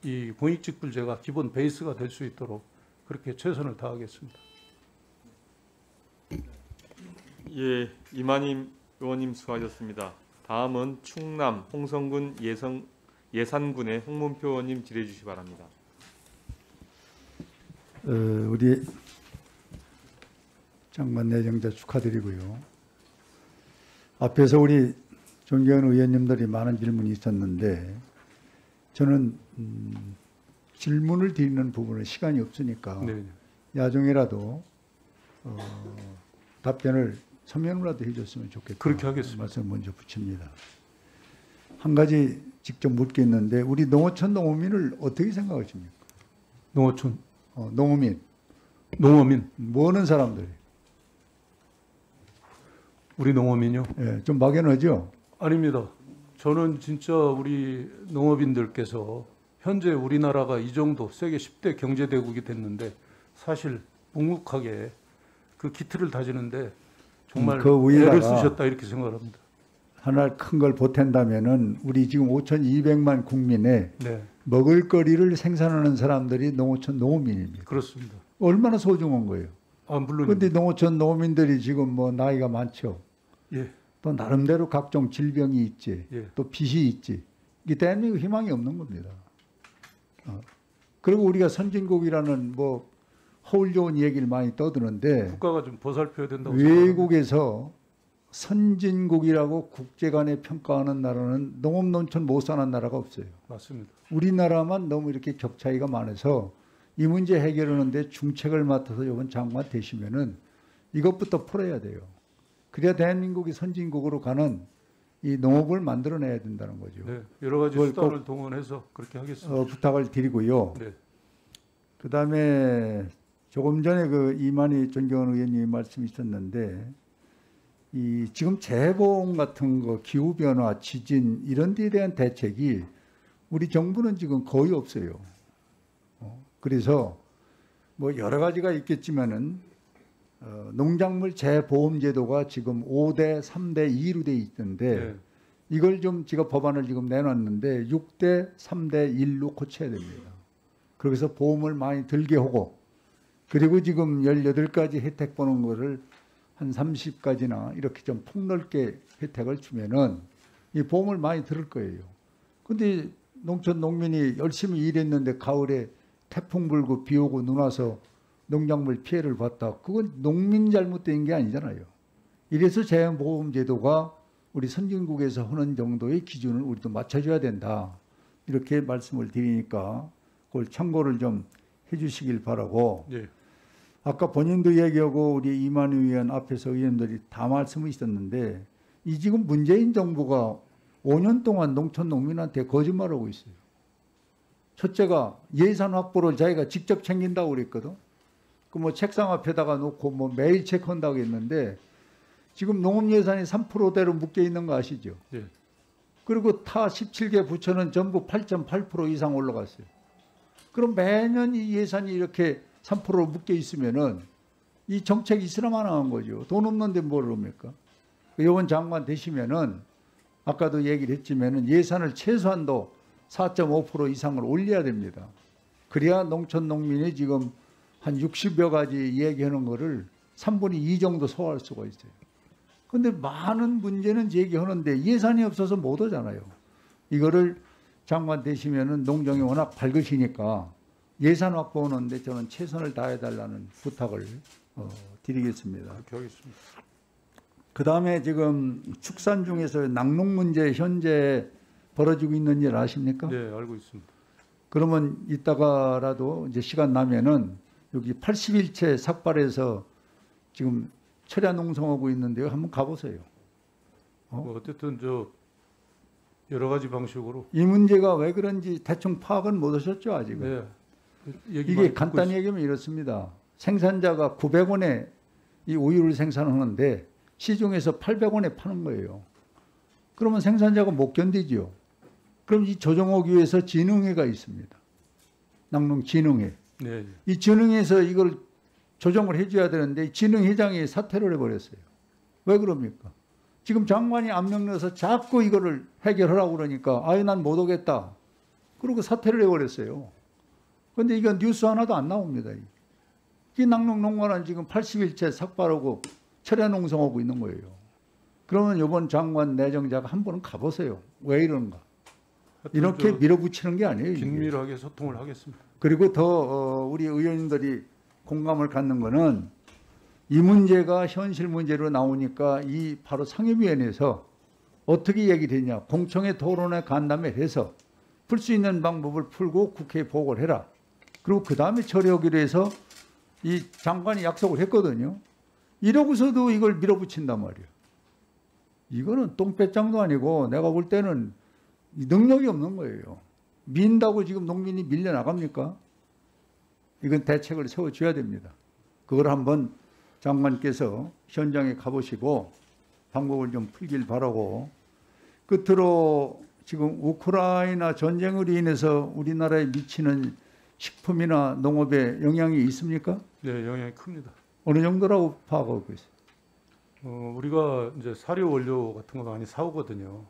이 공익직불제가 기본 베이스가 될 수 있도록 그렇게 최선을 다하겠습니다. 예, 이만임 의원님 수고하셨습니다. 다음은 충남 홍성군 예산군의 홍문표 의원님 질의해 주시기 바랍니다. 우리 장관 내정자 축하드리고요. 앞에서 우리 존경하는 의원님들이 많은 질문이 있었는데 저는 질문을 드리는 부분은 시간이 없으니까 네. 야종이라도 답변을 서면으로라도 해줬으면 좋겠다. 그렇게 하겠습니다. 말씀 먼저 붙입니다. 한 가지 직접 묻겠는데 우리 농어촌 농어민을 어떻게 생각하십니까? 농어촌, 농어민, 농어민, 뭐 하는 사람들이? 우리 농어민요? 예, 좀 막연하죠? 아닙니다. 저는 진짜 우리 농업인들께서 현재 우리나라가 이 정도 세계 10대 경제대국이 됐는데 사실 묵묵하게 그 기틀을 다지는데 정말 그 위에다가 애를 쓰셨다 이렇게 생각합니다. 하나 큰 걸 보탠다면은 우리 지금 5,200만 국민의 네, 먹을거리를 생산하는 사람들이 농어촌 농어민입니다. 그렇습니다. 얼마나 소중한 거예요. 물론 그런데 농어촌 농어민들이 지금 뭐 나이가 많죠. 예, 또 나름대로 각종 질병이 있지. 예. 또 빚이 있지. 이게 대한민국 희망이 없는 겁니다. 그리고 우리가 선진국이라는 뭐 허울 좋은 얘기를 많이 떠드는데 국가가 좀 보살펴야 된다고 생각합니다. 외국에서 선진국이라고 국제 간에 평가하는 나라는 농업 농촌 못 사는 나라가 없어요. 맞습니다. 우리나라만 너무 이렇게 격차이가 많아서 이 문제 해결하는데 중책을 맡아서 이번 장관 되시면은 이것부터 풀어야 돼요. 그래야 대한민국이 선진국으로 가는 이 농업을 만들어내야 된다는 거죠. 네, 여러 가지 그걸 수단을 동원해서 그렇게 하겠습니다. 부탁을 드리고요. 네, 그다음에 조금 전에 그 이만희 존경하는 의원님이 말씀이셨는데 이 지금 재해보험 같은 거 기후 변화, 지진 이런 데에 대한 대책이 우리 정부는 지금 거의 없어요. 그래서 뭐 여러 가지가 있겠지만은 농작물 재보험 제도가 지금 5대 3대 2로 돼 있던데 네. 이걸 좀 제가 법안을 지금 내놨는데 6대 3대 1로 고쳐야 됩니다. 그래서 보험을 많이 들게 하고 그리고 지금 18가지 혜택 보는 거를 한 30가지나 이렇게 좀 폭넓게 혜택을 주면은 이 보험을 많이 들을 거예요. 근데 농촌 농민이 열심히 일했는데 가을에 태풍 불고 비 오고 눈 와서 농작물 피해를 봤다. 그건 농민 잘못된 게 아니잖아요. 이래서 재보험 제도가 우리 선진국에서 하는 정도의 기준을 우리도 맞춰줘야 된다. 이렇게 말씀을 드리니까 그걸 참고를 좀 해주시길 바라고. 예. 아까 본인도 얘기하고 우리 이만희 의원 앞에서 의원들이 다 말씀이 있었는데 이 지금 문재인 정부가 5년 동안 농촌 농민한테 거짓말하고 있어요. 첫째가 예산 확보를 자기가 직접 챙긴다고 그랬거든. 그 뭐 책상 앞에다가 놓고 뭐 매일 체크한다고 했는데 지금 농업 예산이 3%대로 묶여 있는 거 아시죠? 예. 그리고 타 17개 부처는 전부 8.8% 이상 올라갔어요. 그럼 매년 이 예산이 이렇게 3%로 묶여 있으면은 이 정책이 있으나마나 한 거죠. 돈 없는데 뭘 합니까? 이번 장관 되시면은 아까도 얘기를 했지만은 예산을 최소한도 4.5% 이상을 올려야 됩니다. 그래야 농촌 농민이 지금 한 60여 가지 얘기하는 거를 3분의 2 정도 소화할 수가 있어요. 그런데 많은 문제는 얘기하는데 예산이 없어서 못 하잖아요. 이거를 장관 되시면은 농정이 워낙 밝으시니까 예산 확보하는데 저는 최선을 다해달라는 부탁을 드리겠습니다. 그렇게 하겠습니다. 그 다음에 지금 축산 중에서 낙농 문제 현재 벌어지고 있는 일 아십니까? 네, 알고 있습니다. 그러면 이따가라도 이제 시간 나면은 여기 80일째 삭발해서 지금 철야 농성하고 있는데요. 한번 가보세요. 어쨌든 저 여러 가지 방식으로 이 문제가 왜 그런지 대충 파악은 못 하셨죠 아직은. 네, 얘기 이게 많이 간단히 듣고 얘기하면 이렇습니다. 생산자가 900원에 이 우유를 생산하는데 시중에서 800원에 파는 거예요. 그러면 생산자가 못 견디죠. 그럼 이 조정하기 위해서 진흥회가 있습니다. 낙농진흥회. 네, 이 진흥회에서 이걸 조정을 해줘야 되는데 진흥회장이 사퇴를 해버렸어요. 왜 그럽니까? 지금 장관이 압력 넣어서 자꾸 이거를 해결하라고 그러니까 아유 난 못 오겠다. 그러고 사퇴를 해버렸어요. 그런데 이건 뉴스 하나도 안 나옵니다. 이 낙농농가는 지금 80일째 삭발하고 철야 농성하고 있는 거예요. 그러면 이번 장관 내정자가 한 번은 가보세요. 왜 이러는가? 이렇게 밀어붙이는 게 아니에요. 이게. 긴밀하게 소통을 하겠습니다. 그리고 더 우리 의원님들이 공감을 갖는 거는 이 문제가 현실 문제로 나오니까 이 바로 상임위원회에서 어떻게 얘기를 했냐. 공청회 토론회 간담회 해서 풀 수 있는 방법을 풀고 국회에 보고를 해라. 그리고 그 다음에 처리하기로 해서 이 장관이 약속을 했거든요. 이러고서도 이걸 밀어붙인단 말이에요. 이거는 똥배짱도 아니고 내가 볼 때는 능력이 없는 거예요. 민다고 지금 농민이 밀려나갑니까? 이건 대책을 세워줘야 됩니다. 그걸 한번 장관께서 현장에 가보시고 방법을 좀 풀길 바라고, 끝으로 지금 우크라이나 전쟁으로 인해서 우리나라에 미치는 식품이나 농업에 영향이 있습니까? 네, 영향이 큽니다. 어느 정도라고 파악하고 있어요? 우리가 이제 사료 원료 같은 거 많이 사오거든요.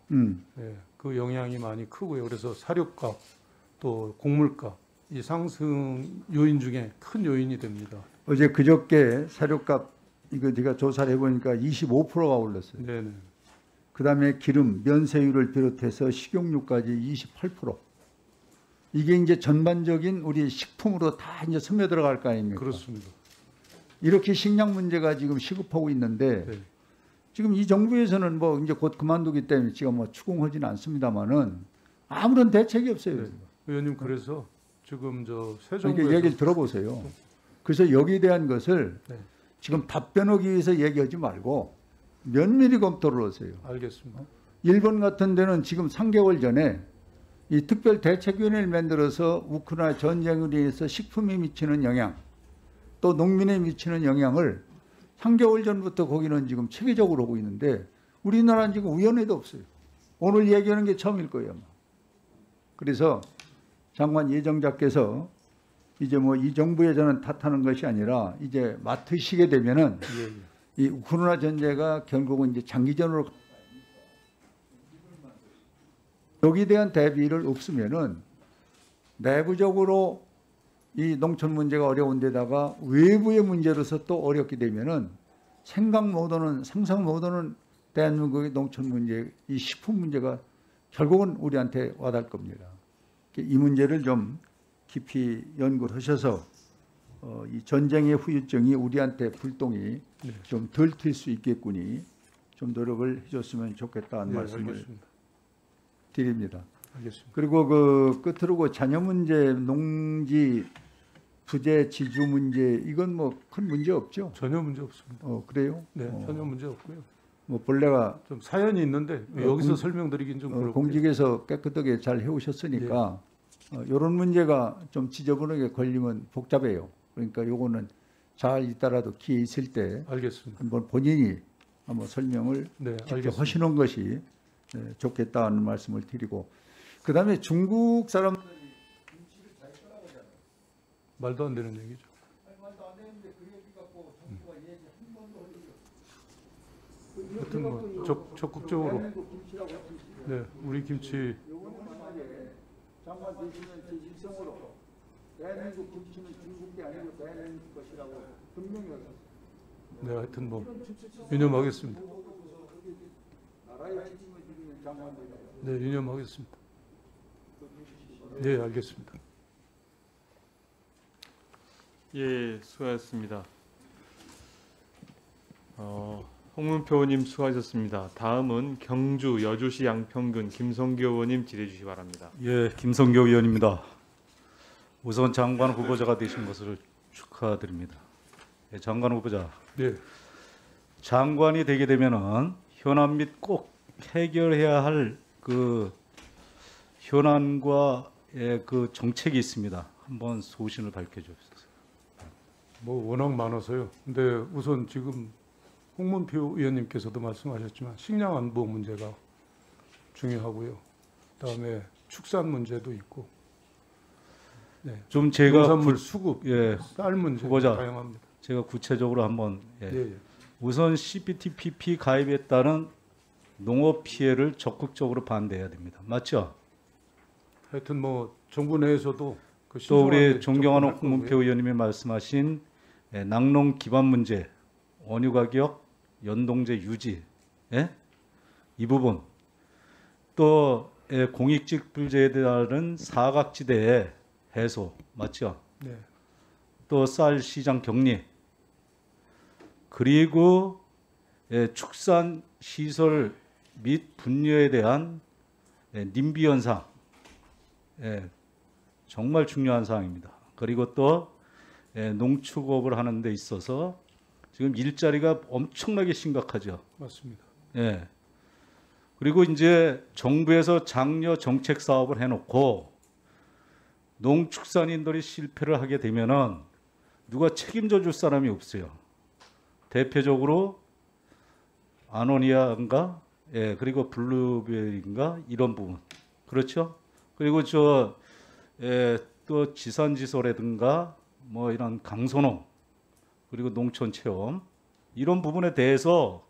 예, 그 영향이 많이 크고요. 그래서 사료값 또 곡물값 이 상승 요인 중에 큰 요인이 됩니다. 어제 그저께 사료값 이거 제가 조사를 해보니까 25%가 올랐어요. 네네. 그다음에 기름, 면세율을 비롯해서 식용유까지 28%. 이게 이제 전반적인 우리 식품으로 다 이제 스며 들어갈 거 아닙니까? 그렇습니다. 이렇게 식량 문제가 지금 시급하고 있는데 네. 지금 이 정부에서는 뭐 이제 곧 그만두기 때문에 지금 뭐 추궁하지는 않습니다만은 아무런 대책이 없어요. 네. 의원님, 그래서 지금 저 새 이렇게 정부에서 얘기를 들어보세요. 그래서 여기에 대한 것을 네. 지금 답변하기 위해서 얘기하지 말고 면밀히 검토를 하세요. 알겠습니다. 일본 같은 데는 지금 3개월 전에 이 특별 대책위원회를 만들어서 우크라이나 전쟁으로 인해서 식품에 미치는 영향, 또 농민에 미치는 영향을 3개월 전부터 거기는 지금 체계적으로 하고 있는데 우리나라는 지금 위원회도 없어요. 오늘 얘기하는 게 처음일 거예요. 아마. 그래서 장관 예정자께서 이제 뭐 이 정부에 저는 탓하는 것이 아니라 이제 맡으시게 되면은 예, 예. 이 우크라이나 전쟁가 결국은 이제 장기전으로 여기에 대한 대비를 없으면은 내부적으로 이 농촌 문제가 어려운 데다가 외부의 문제로서 또 어렵게 되면은 생각 못하는 상상 못하는 대한민국의 농촌 문제, 이 식품 문제가 결국은 우리한테 와닿을 겁니다. 이 문제를 좀 깊이 연구를 하셔서 이 전쟁의 후유증이 우리한테 불똥이 좀 덜 튈 수 있겠구니 좀 노력을 해줬으면 좋겠다는 네, 말씀을 알겠습니다. 드립니다. 알겠습니다. 그리고 그 끝으로 그 자녀 문제, 농지 부재 지주 문제 이건 뭐 큰 문제 없죠? 전혀 문제 없습니다. 그래요? 네, 전혀 문제 없고요. 뭐 본래가 좀 사연이 있는데 여기서 설명드리긴 좀 그렇고요. 공직에서 깨끗하게 잘 해오셨으니까 이런 문제가 좀 지저분하게 걸리면 복잡해요. 그러니까 요거는 잘 있다라도 기회 있을 때 알겠습니다. 한번 본인이 한번 설명을 네, 직접 알겠습니다. 하시는 것이 좋겠다는 말씀을 드리고, 그다음에 중국 사람 말도 안 되는 얘기죠. 하여튼 뭐 적극적으로 네, 우리 김치 장관 되시면 제 일성으로 대한민국 김치는 중국이 아니고 대한민국 것이라고 분명히 하셨어요. 네, 하여튼 뭐 유념하겠습니다. 나라의 핵심을 지키는 장관들이에요. 네, 유념하겠습니다. 네, 알겠습니다. 예, 수고하셨습니다. 홍문표 의원님 수고하셨습니다. 다음은 경주 여주시 양평군 김성교 의원님 질의해 주시기 바랍니다. 예, 김성교 의원입니다. 우선 장관 후보자가 되신 것을 축하드립니다. 예, 장관 후보자. 네, 장관이 되게 되면은 현안 및 꼭 해결해야 할 그 현안과의 그 정책이 있습니다. 한번 소신을 밝혀주십시오. 뭐 워낙 많아서요. 근데 우선 지금 홍문표 의원님께서도 말씀하셨지만 식량 안보 문제가 중요하고요. 그다음에 축산 문제도 있고, 네, 좀 제가 농산물 수급, 예, 쌀 문제 후보자. 다양합니다. 제가 구체적으로 한번 예. 예, 예. 우선 CPTPP 가입에 따른 농업 피해를 적극적으로 반대해야 됩니다. 맞죠? 하여튼 뭐 정부 내에서도 그 또 우리 신중하게 존경하는 접근할 홍문표 거고요. 의원님이 말씀하신 낙농 기반 문제, 원유 가격, 연동제 유지, 예? 이 부분 또 공익직불제에 따른 사각지대의 해소 맞죠? 네. 또 쌀 시장 격리 그리고 축산 시설 및 분뇨에 대한 님비 현상 정말 중요한 사항입니다. 그리고 또 농축업을 하는 데 있어서 지금 일자리가 엄청나게 심각하죠. 맞습니다. 예. 그리고 이제 정부에서 장려 정책 사업을 해놓고 농축산인들이 실패를 하게 되면은 누가 책임져 줄 사람이 없어요. 대표적으로 아노니아인가, 그리고 블루베리인가 이런 부분, 그렇죠? 그리고 또 지산지소라든가 뭐 이런 강소농 그리고 농촌 체험 이런 부분에 대해서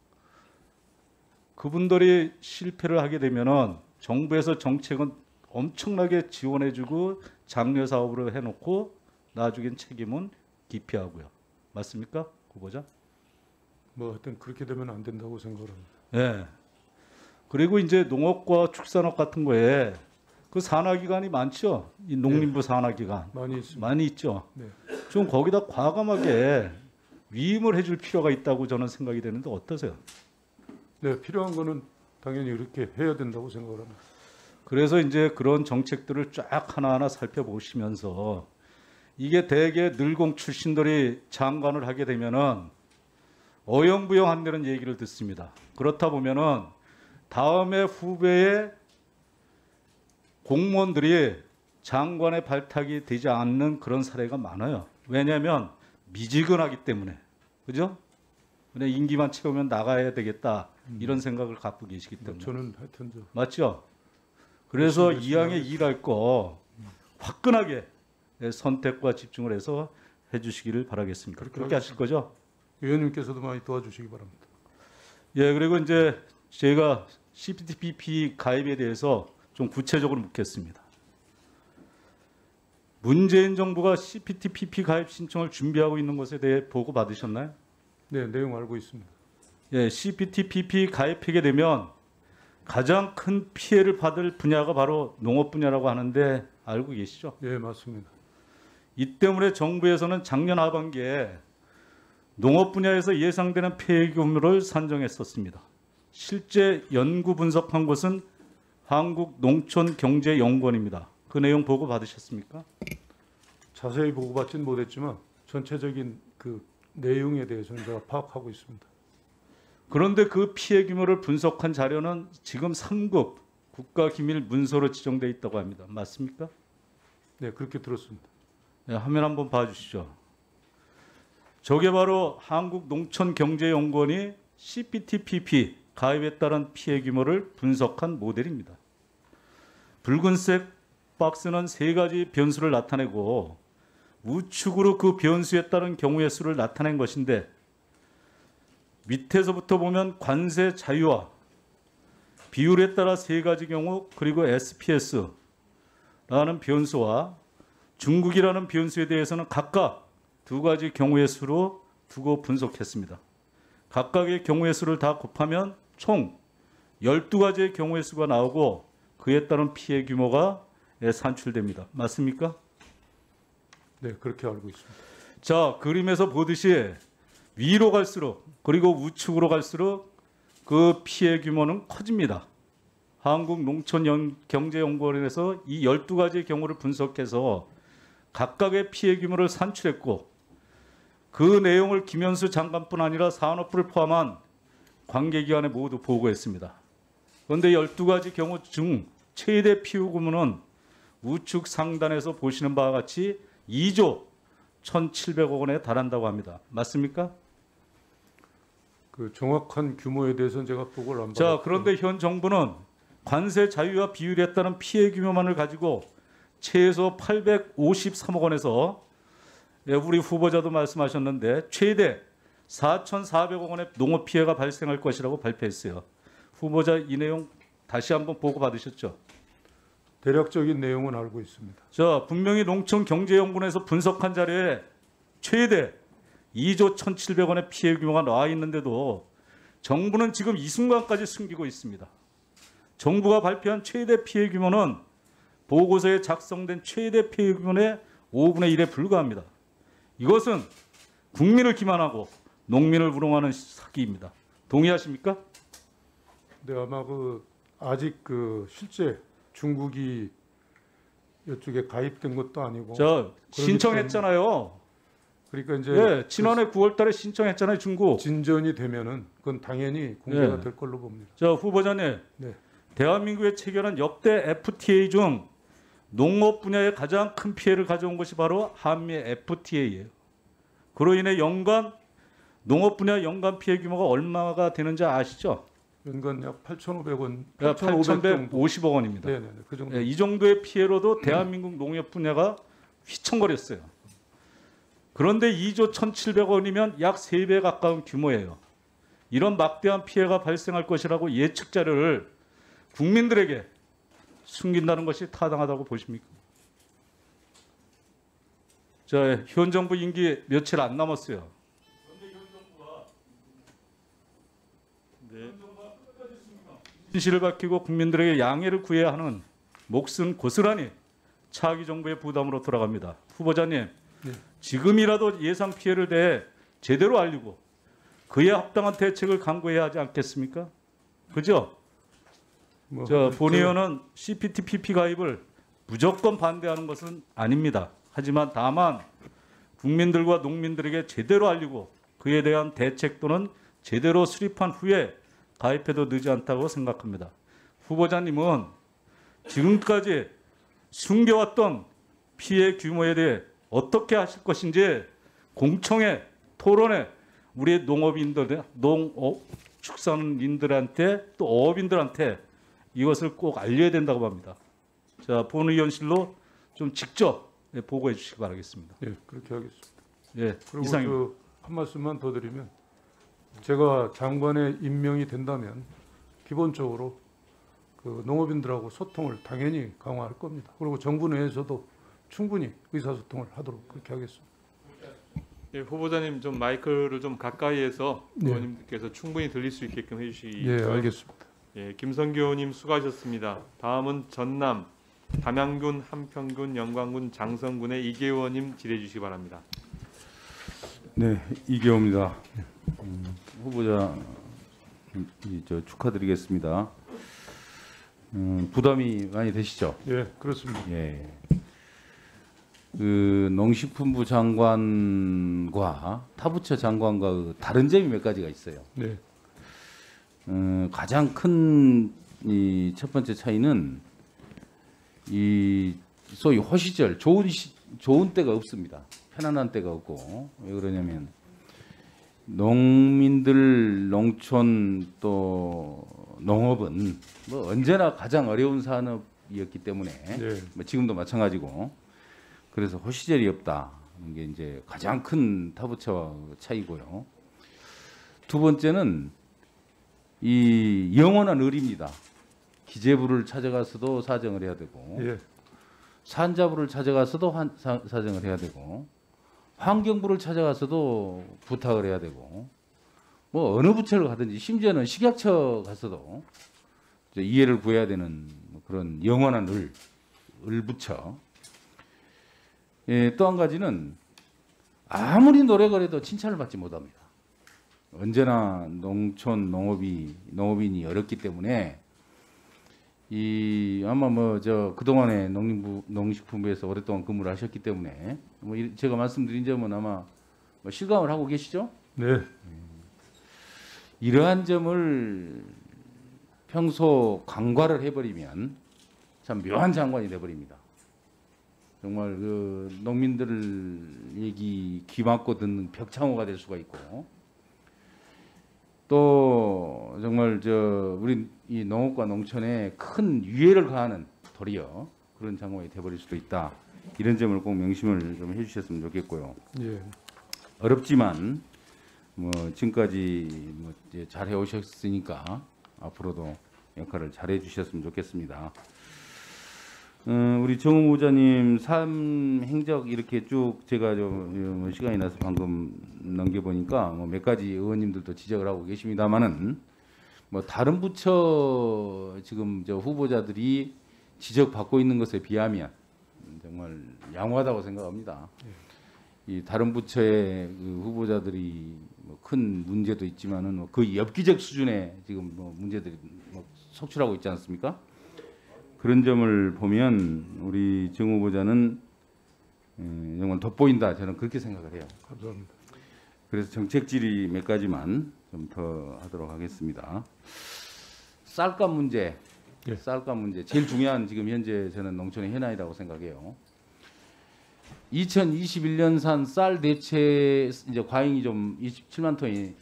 그분들이 실패를 하게 되면은 정부에서 정책은 엄청나게 지원해주고 장려 사업으로 해놓고 나중엔 책임은 기피하고요. 맞습니까, 후보자? 뭐 하여튼 그렇게 되면 안 된다고 생각을 합니다. 네. 그리고 이제 농업과 축산업 같은 거에 그 산하기관이 많죠. 이 농림부 산하기관 많이 있습니다. 많이 있죠. 네. 좀 거기다 과감하게 위임을 해줄 필요가 있다고 저는 생각이 되는데 어떠세요? 네, 필요한 거는 당연히 이렇게 해야 된다고 생각을 합니다. 그래서 이제 그런 정책들을 쫙 하나하나 살펴보시면서 이게 대개 늘공 출신들이 장관을 하게 되면은 어영부영한다는 얘기를 듣습니다. 그렇다 보면은 다음에 후배의 공무원들이 장관의 발탁이 되지 않는 그런 사례가 많아요. 왜냐하면 미지근하기 때문에. 그죠? 그냥 임기만 채우면 나가야 되겠다. 이런 생각을 갖고 계시기 때문에. 저는 하여튼 맞죠? 그래서 열심히 이왕에 일할 거 화끈하게 선택과 집중을 해서 해주시기를 바라겠습니다. 그렇게 하실 거죠? 의원님께서도 많이 도와주시기 바랍니다. 예, 그리고 이제 제가 CPTPP 가입에 대해서 좀 구체적으로 묻겠습니다. 문재인 정부가 CPTPP 가입 신청을 준비하고 있는 것에 대해 보고 받으셨나요? 네, 내용 알고 있습니다. 예, CPTPP 가입하게 되면 가장 큰 피해를 받을 분야가 바로 농업 분야라고 하는데 알고 계시죠? 예, 맞습니다. 이 때문에 정부에서는 작년 하반기에 농업 분야에서 예상되는 피해 규모를 산정했었습니다. 실제 연구 분석한 곳은 한국농촌경제연구원입니다. 그 내용 보고 받으셨습니까? 자세히 보고받지는 못했지만 전체적인 그 내용에 대해서는 제가 파악하고 있습니다. 그런데 그 피해 규모를 분석한 자료는 지금 3급 국가기밀 문서로 지정되어 있다고 합니다. 맞습니까? 네, 그렇게 들었습니다. 네, 화면 한번 봐주시죠. 저게 바로 한국농촌경제연구원이 CPTPP 가입에 따른 피해 규모를 분석한 모델입니다. 붉은색 박스는 3가지 변수를 나타내고 우측으로 그 변수에 따른 경우의 수를 나타낸 것인데 밑에서부터 보면 관세 자유화, 비율에 따라 3가지 경우 그리고 SPS라는 변수와 중국이라는 변수에 대해서는 각각 2가지 경우의 수로 두고 분석했습니다. 각각의 경우의 수를 다 곱하면 총 12가지의 경우의 수가 나오고 그에 따른 피해 규모가 산출됩니다. 맞습니까? 네, 그렇게 알고 있습니다. 자, 그림에서 보듯이 위로 갈수록 그리고 우측으로 갈수록 그 피해 규모는 커집니다. 한국농촌경제연구원에서 이 12가지의 경우를 분석해서 각각의 피해 규모를 산출했고 그 내용을 김현수 장관뿐 아니라 산업부를 포함한 관계기관에 모두 보고했습니다. 그런데 12가지 경우 중 최대 피해 규모는 우측 상단에서 보시는 바와 같이 2조 1,700억 원에 달한다고 합니다. 맞습니까? 그 정확한 규모에 대해서는 제가 보고를 안 자, 받았고. 그런데 현 정부는 관세 자유와 비율에 따른 피해 규모만을 가지고 최소 853억 원에서 우리 후보자도 말씀하셨는데 최대 4,400억 원의 농업 피해가 발생할 것이라고 발표했어요. 후보자 이 내용 다시 한번 보고 받으셨죠? 대략적인 내용은 알고 있습니다. 자, 분명히 농촌경제연구원에서 분석한 자료에 최대 2조 1,700원의 피해 규모가 나와 있는데도 정부는 지금 이 순간까지 숨기고 있습니다. 정부가 발표한 최대 피해 규모는 보고서에 작성된 최대 피해 규모의 5분의 1에 불과합니다. 이것은 국민을 기만하고 농민을 우롱하는 사기입니다. 동의하십니까? 네, 아마 아직 실제 중국이 이쪽에 가입된 것도 아니고. 저 신청했잖아요. 그러니까 이제 예, 지난해 9월달에 신청했잖아요, 중국. 진전이 되면은 그건 당연히 공개가 예. 될 걸로 봅니다. 저 후보자님, 네. 대한민국에 체결한 역대 FTA 중 농업 분야에 가장 큰 피해를 가져온 것이 바로 한미 FTA예요. 그로 인해 농업 분야 연간 피해 규모가 얼마가 되는지 아시죠? 연간 약 8,500원, 8,150억 원입니다. 네, 그 정도. 예, 이 정도의 피해로도 대한민국 농업 분야가 휘청거렸어요. 그런데 2조 1,700원이면 약 3배 가까운 규모예요. 이런 막대한 피해가 발생할 것이라고 예측 자료를 국민들에게 숨긴다는 것이 타당하다고 보십니까? 현 정부 임기 며칠 안 남았어요. 진실을 밝히고 국민들에게 양해를 구해야 하는 몫은 고스란히 차기 정부의 부담으로 돌아갑니다. 후보자님, 네. 지금이라도 예상 피해를 대해 제대로 알리고 그에 합당한 대책을 강구해야 하지 않겠습니까? 그죠? 본 의원은 CPTPP 가입을 무조건 반대하는 것은 아닙니다. 하지만 다만 국민들과 농민들에게 제대로 알리고 그에 대한 대책 또는 제대로 수립한 후에 가입해도 늦지 않다고 생각합니다. 후보자님은 지금까지 숨겨왔던 피해 규모에 대해 어떻게 하실 것인지 공청회, 토론회 우리 농업인들, 축산인들한테 또 어업인들한테 이것을 꼭 알려야 된다고 합니다. 본의원실로 좀 직접 보고해 주시기 바라겠습니다. 예, 그렇게 하겠습니다. 예, 그리고 이상입니다. 한 말씀만 더 드리면 제가 장관에 임명이 된다면 기본적으로 농업인들하고 소통을 당연히 강화할 겁니다. 그리고 정부 내에서도 충분히 의사소통을 하도록 그렇게 하겠습니다. 예, 후보자님 좀 마이크를 좀 가까이에서 네. 의원님께서 충분히 들릴 수 있게끔 해주시기. 예, 알겠습니다. 예, 김성규 의원님 수고하셨습니다. 다음은 전남 담양군, 한평군, 영광군, 장성군의 이계 의원님 질의해 주시기 바랍니다. 네, 이계호입니다. 후보자 축하드리겠습니다. 부담이 많이 되시죠? 예, 그렇습니다. 예. 농식품부 장관과 타부처 장관과 다른 점이 몇 가지가 있어요. 네. 가장 큰 첫 번째 차이는 소위 허시절 좋은 때가 없습니다. 편안한 때가 없고 왜 그러냐면 농민들, 농촌 또 농업은 언제나 가장 어려운 산업이었기 때문에 네. 지금도 마찬가지고 그래서 허시절이 없다. 이게 이제 가장 큰 타부처와 차이고요. 두 번째는 이 영원한 을입니다. 기재부를 찾아가서도 사정을 해야 되고 예. 산자부를 찾아가서도 사정을 해야 되고 환경부를 찾아가서도 부탁을 해야 되고 어느 부처를 가든지 심지어는 식약처 가서도 이해를 구해야 되는 그런 영원한 을부처. 예, 또 한 가지는 아무리 노력을 해도 칭찬을 받지 못합니다. 언제나 농촌 농업인이 어렵기 때문에 아마 그동안에 농식품부에서 오랫동안 근무를 하셨기 때문에 제가 말씀드린 점은 아마 실감을 하고 계시죠? 네. 이러한 점을 평소 간과를 해버리면 참 묘한 장관이 돼버립니다. 정말 농민들 얘기 귀 막고 듣는 벽창호가 될 수가 있고 또 정말 우리 이 농업과 농촌에 큰 위해를 가하는 도리어 그런 장관이 돼버릴 수도 있다. 이런 점을 꼭 명심을 좀 해주셨으면 좋겠고요. 예. 어렵지만 지금까지 잘 해오셨으니까 앞으로도 역할을 잘 해주셨으면 좋겠습니다. 우리 정우 후보자님 삶 행적 이렇게 쭉 제가 시간이 나서 방금 넘겨보니까 몇 가지 의원님들도 지적을 하고 계십니다만은 뭐 다른 부처 지금 저 후보자들이 지적받고 있는 것에 비하면 정말 양호하다고 생각합니다. 이 다른 부처의 그 후보자들이 뭐 큰 문제도 있지만은 뭐 거의 엽기적 수준의 지금 뭐 문제들이 뭐 속출하고 있지 않습니까? 그런 점을 보면 우리 정 후보자는 정말 돋보인다, 저는 그렇게 생각을 해요. 감사합니다. 그래서 정책 질의 몇 가지만 좀 더 하도록 하겠습니다. 쌀값 문제, 예. 쌀값 문제 제일 중요한 지금 현재 저는 농촌의 현안이라고 생각해요. 2021년산 쌀 대체 이제 과잉이 좀 27만 톤이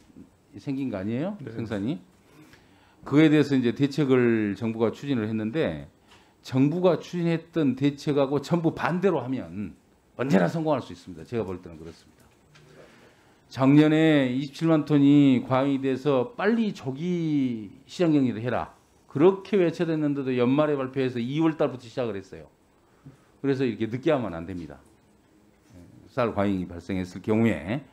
생긴 거 아니에요? 네. 생산이. 그에 대해서 이제 대책을 정부가 추진을 했는데 정부가 추진했던 대책하고 전부 반대로 하면 언제나 성공할 수 있습니다. 제가 볼 때는 그렇습니다. 작년에 27만 톤이 과잉이 돼서 빨리 조기 시장 정리를 해라. 그렇게 외쳐댔는데도 연말에 발표해서 2월 달부터 시작을 했어요. 그래서 이렇게 늦게 하면 안 됩니다. 쌀 과잉이 발생했을 경우에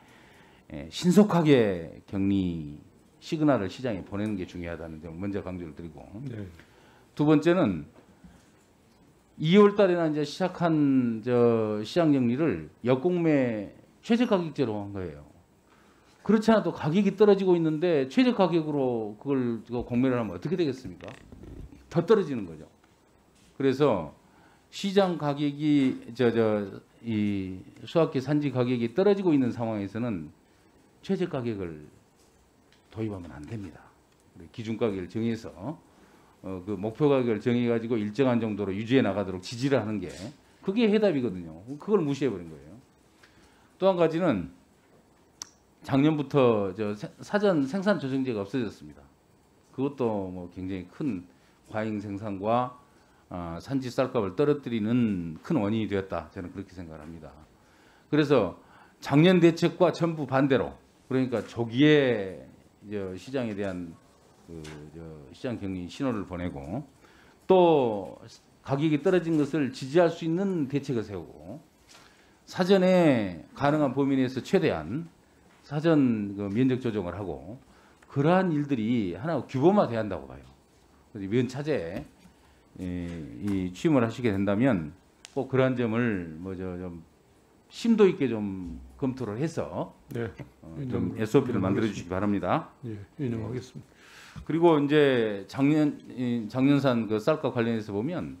신속하게 격리 시그널을 시장에 보내는 게 중요하다는 점 먼저 강조를 드리고, 네. 두 번째는 2월 달에나 이제 시작한 저 시장 정리를 역공매 최저 가격제로 한 거예요. 그렇지 않아도 가격이 떨어지고 있는데 최저 가격으로 그걸 공매를 하면 어떻게 되겠습니까? 더 떨어지는 거죠. 그래서 시장 가격이 이 수확기 산지 가격이 떨어지고 있는 상황에서는 최저 가격을 도입하면 안 됩니다. 기준 가격을 정해서 그 목표 가격을 정해가지고 일정한 정도로 유지해 나가도록 지지를 하는 게 그게 해답이거든요. 그걸 무시해 버린 거예요. 또 한 가지는 작년부터 저 사전 생산 조정제가 없어졌습니다. 그것도 뭐 굉장히 큰 과잉 생산과 산지 쌀값을 떨어뜨리는 큰 원인이 되었다. 저는 그렇게 생각합니다. 그래서 작년 대책과 전부 반대로, 그러니까 조기에 시장에 대한 시장 격리 신호를 보내고 또 가격이 떨어진 것을 지지할 수 있는 대책을 세우고 사전에 가능한 범위 내에서 최대한 사전 면적 조정을 하고 그러한 일들이 하나 규범화돼야 한다고 봐요. 그래서 면 차제에 이 취임을 하시게 된다면 꼭 그러한 점을 좀 심도 있게 좀 검토를 해서 네. 좀 SOP를 만들어 주시기 바랍니다. 예, 인용하겠습니다. 그리고 이제 작년산 그 쌀값 관련해서 보면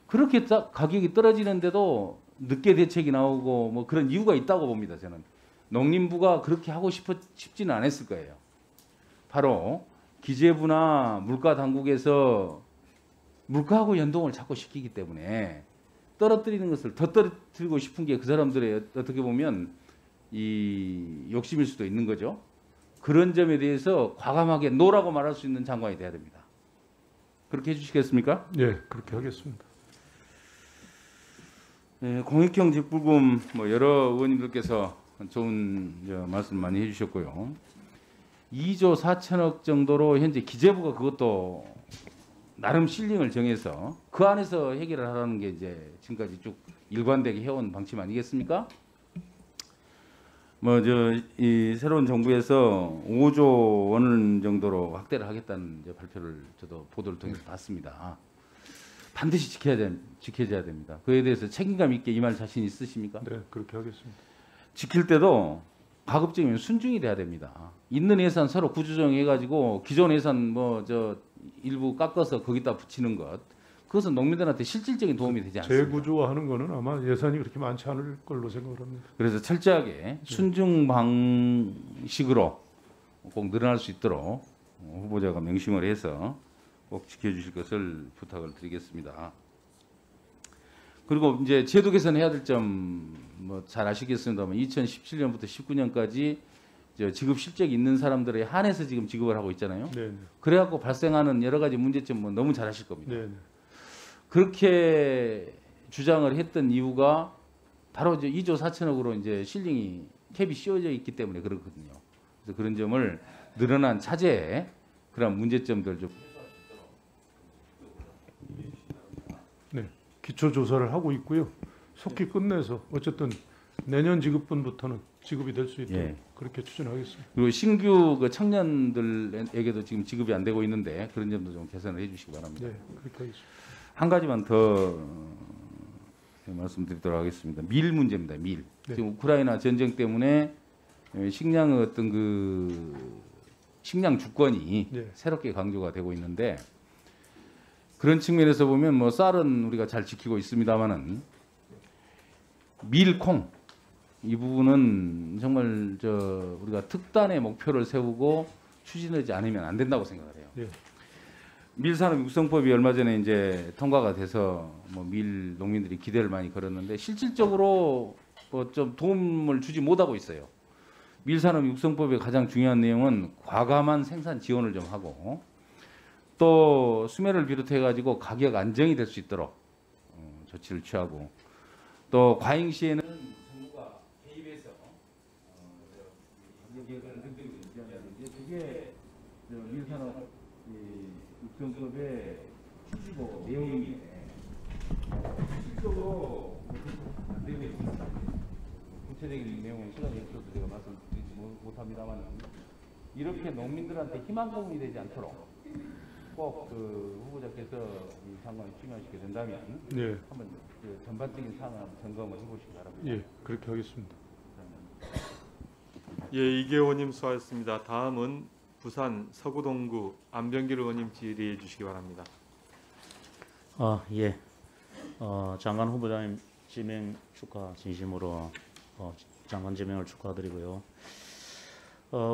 그렇게 가격이 떨어지는데도 늦게 대책이 나오고 뭐 그런 이유가 있다고 봅니다. 저는 농림부가 그렇게 하고 싶지는 않았을 거예요. 바로 기재부나 물가 당국에서 물가하고 연동을 자꾸 시키기 때문에 떨어뜨리는 것을 더 떨어뜨리고 싶은 게 그 사람들의 어떻게 보면 이 욕심일 수도 있는 거죠. 그런 점에 대해서 과감하게 노라고 말할 수 있는 장관이 돼야 됩니다. 그렇게 해주시겠습니까? 예, 그렇게 하겠습니다. 네, 공익형 직불금 뭐 여러 의원님들께서 좋은 말씀 많이 해주셨고요. 2조 4천억 정도로 현재 기재부가 그것도 나름 실링을 정해서 그 안에서 해결을 하라는 게 이제 지금까지 쭉 일관되게 해온 방침 아니겠습니까? 이 새로운 정부에서 5조 원 정도로 확대를 하겠다는 이제 발표를 저도 보도를 통해서 봤습니다. 반드시 지켜져야 됩니다. 그에 대해서 책임감 있게 임할 자신 있으십니까? 네, 그렇게 하겠습니다. 지킬 때도 가급적이면 순중이 돼야 됩니다. 있는 예산 서로 구조정해가지고 기존 예산 일부 깎아서 거기다 붙이는 것, 그것은 농민들한테 실질적인 도움이 되지 않습니다. 재구조화하는 거는 아마 예산이 그렇게 많지 않을 걸로 생각을 합니다. 그래서 철저하게 순중 방식으로 꼭 늘어날 수 있도록 후보자가 명심을 해서 꼭 지켜주실 것을 부탁을 드리겠습니다. 그리고 이제 제도 개선해야 될 점 잘 아시겠습니다만 2017년부터 19년까지 지급 실적이 있는 사람들에 한해서 지금 지급을 하고 있잖아요. 네, 그래갖고 발생하는 여러 가지 문제점 너무 잘 아실 겁니다. 네. 그렇게 주장을 했던 이유가 바로 이제 2조 4천억으로 이제 실링이 캡이 씌워져 있기 때문에 그렇거든요. 그래서 그런 점을 늘어난 차제에 그런 문제점들 좀 기초 조사를 하고 있고요. 속히 끝내서 어쨌든 내년 지급분부터는 지급이 될 수 있도록 예. 그렇게 추진하겠습니다. 그리고 신규 그 청년들에게도 지금 지급이 안 되고 있는데 그런 점도 좀 개선을 해주시기 바랍니다. 네, 그렇게 하겠습니다. 한 가지만 더 말씀드리도록 하겠습니다. 밀 문제입니다. 밀. 네. 지금 우크라이나 전쟁 때문에 식량의 어떤 그 식량 주권이 네. 새롭게 강조가 되고 있는데 그런 측면에서 보면 뭐 쌀은 우리가 잘 지키고 있습니다만은 밀, 콩 이 부분은 정말 우리가 특단의 목표를 세우고 추진하지 않으면 안 된다고 생각을 해요. 네. 밀산업 육성법이 얼마 전에 이제 통과가 돼서 뭐 밀 농민들이 기대를 많이 걸었는데 실질적으로 뭐 좀 도움을 주지 못하고 있어요. 밀산업 육성법의 가장 중요한 내용은 과감한 생산 지원을 좀 하고 또 수매를 비롯해 가지고 가격 안정이 될 수 있도록 조치를 취하고 또 과잉 시에는 정부가 개입해서 가격을 등등을 유지한다든지 그게 밀산업 육성법의 취지고 내용인데 실질적으로 안 되고 있습니다. 구체적인 내용은 시간이 없어서 제가 말씀드리지 못합니다만 이렇게 농민들한테 희망고문이 되지 않도록 꼭 그 후보자께서 이 장관을 취임하시게 된다면 네. 한번 그 전반적인 상황 점검을 해보시기 바랍니다. 예, 그렇게 하겠습니다. 예, 이계호님 수고하셨습니다. 다음은 부산 서구동구 안병길 의원님 질의해 주시기 바랍니다. 예. 장관 후보자님 지명 축하 진심으로 장관 지명을 축하드리고요.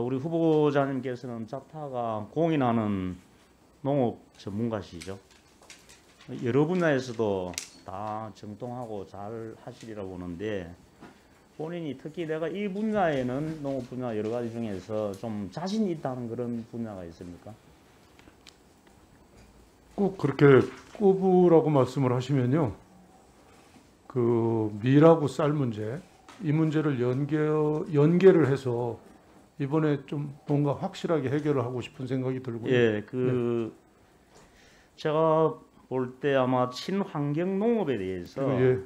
우리 후보자님께서는 자타가 공인하는 농업 전문가시죠. 여러 분야에서도 다 정통하고 잘 하시리라고 보는데 본인이 특히 내가 이 분야에는 농업 분야 여러 가지 중에서 좀 자신 있다는 그런 분야가 있습니까? 꼭 그렇게 꼽으라고 말씀을 하시면요. 그 밀하고 쌀 문제, 이 문제를 연계를 해서 이번에 좀 뭔가 확실하게 해결을 하고 싶은 생각이 들고요. 예, 제가 볼 때 아마 친환경 농업에 대해서 예.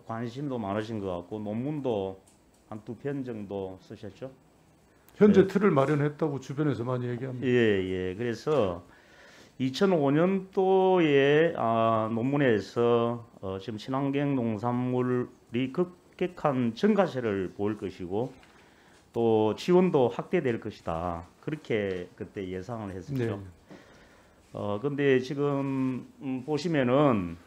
관심도 많으신 것 같고 논문도 한 2편 정도 쓰셨죠? 현재 틀을 마련했다고 주변에서 많이 얘기합니다. 예. 그래서 2005년도에 논문에서 지금 친환경 농산물이 급격한 증가세를 보일 것이고 또 지원도 확대될 것이다. 그렇게 그때 예상을 했었죠. 네. 근데 지금 보시면은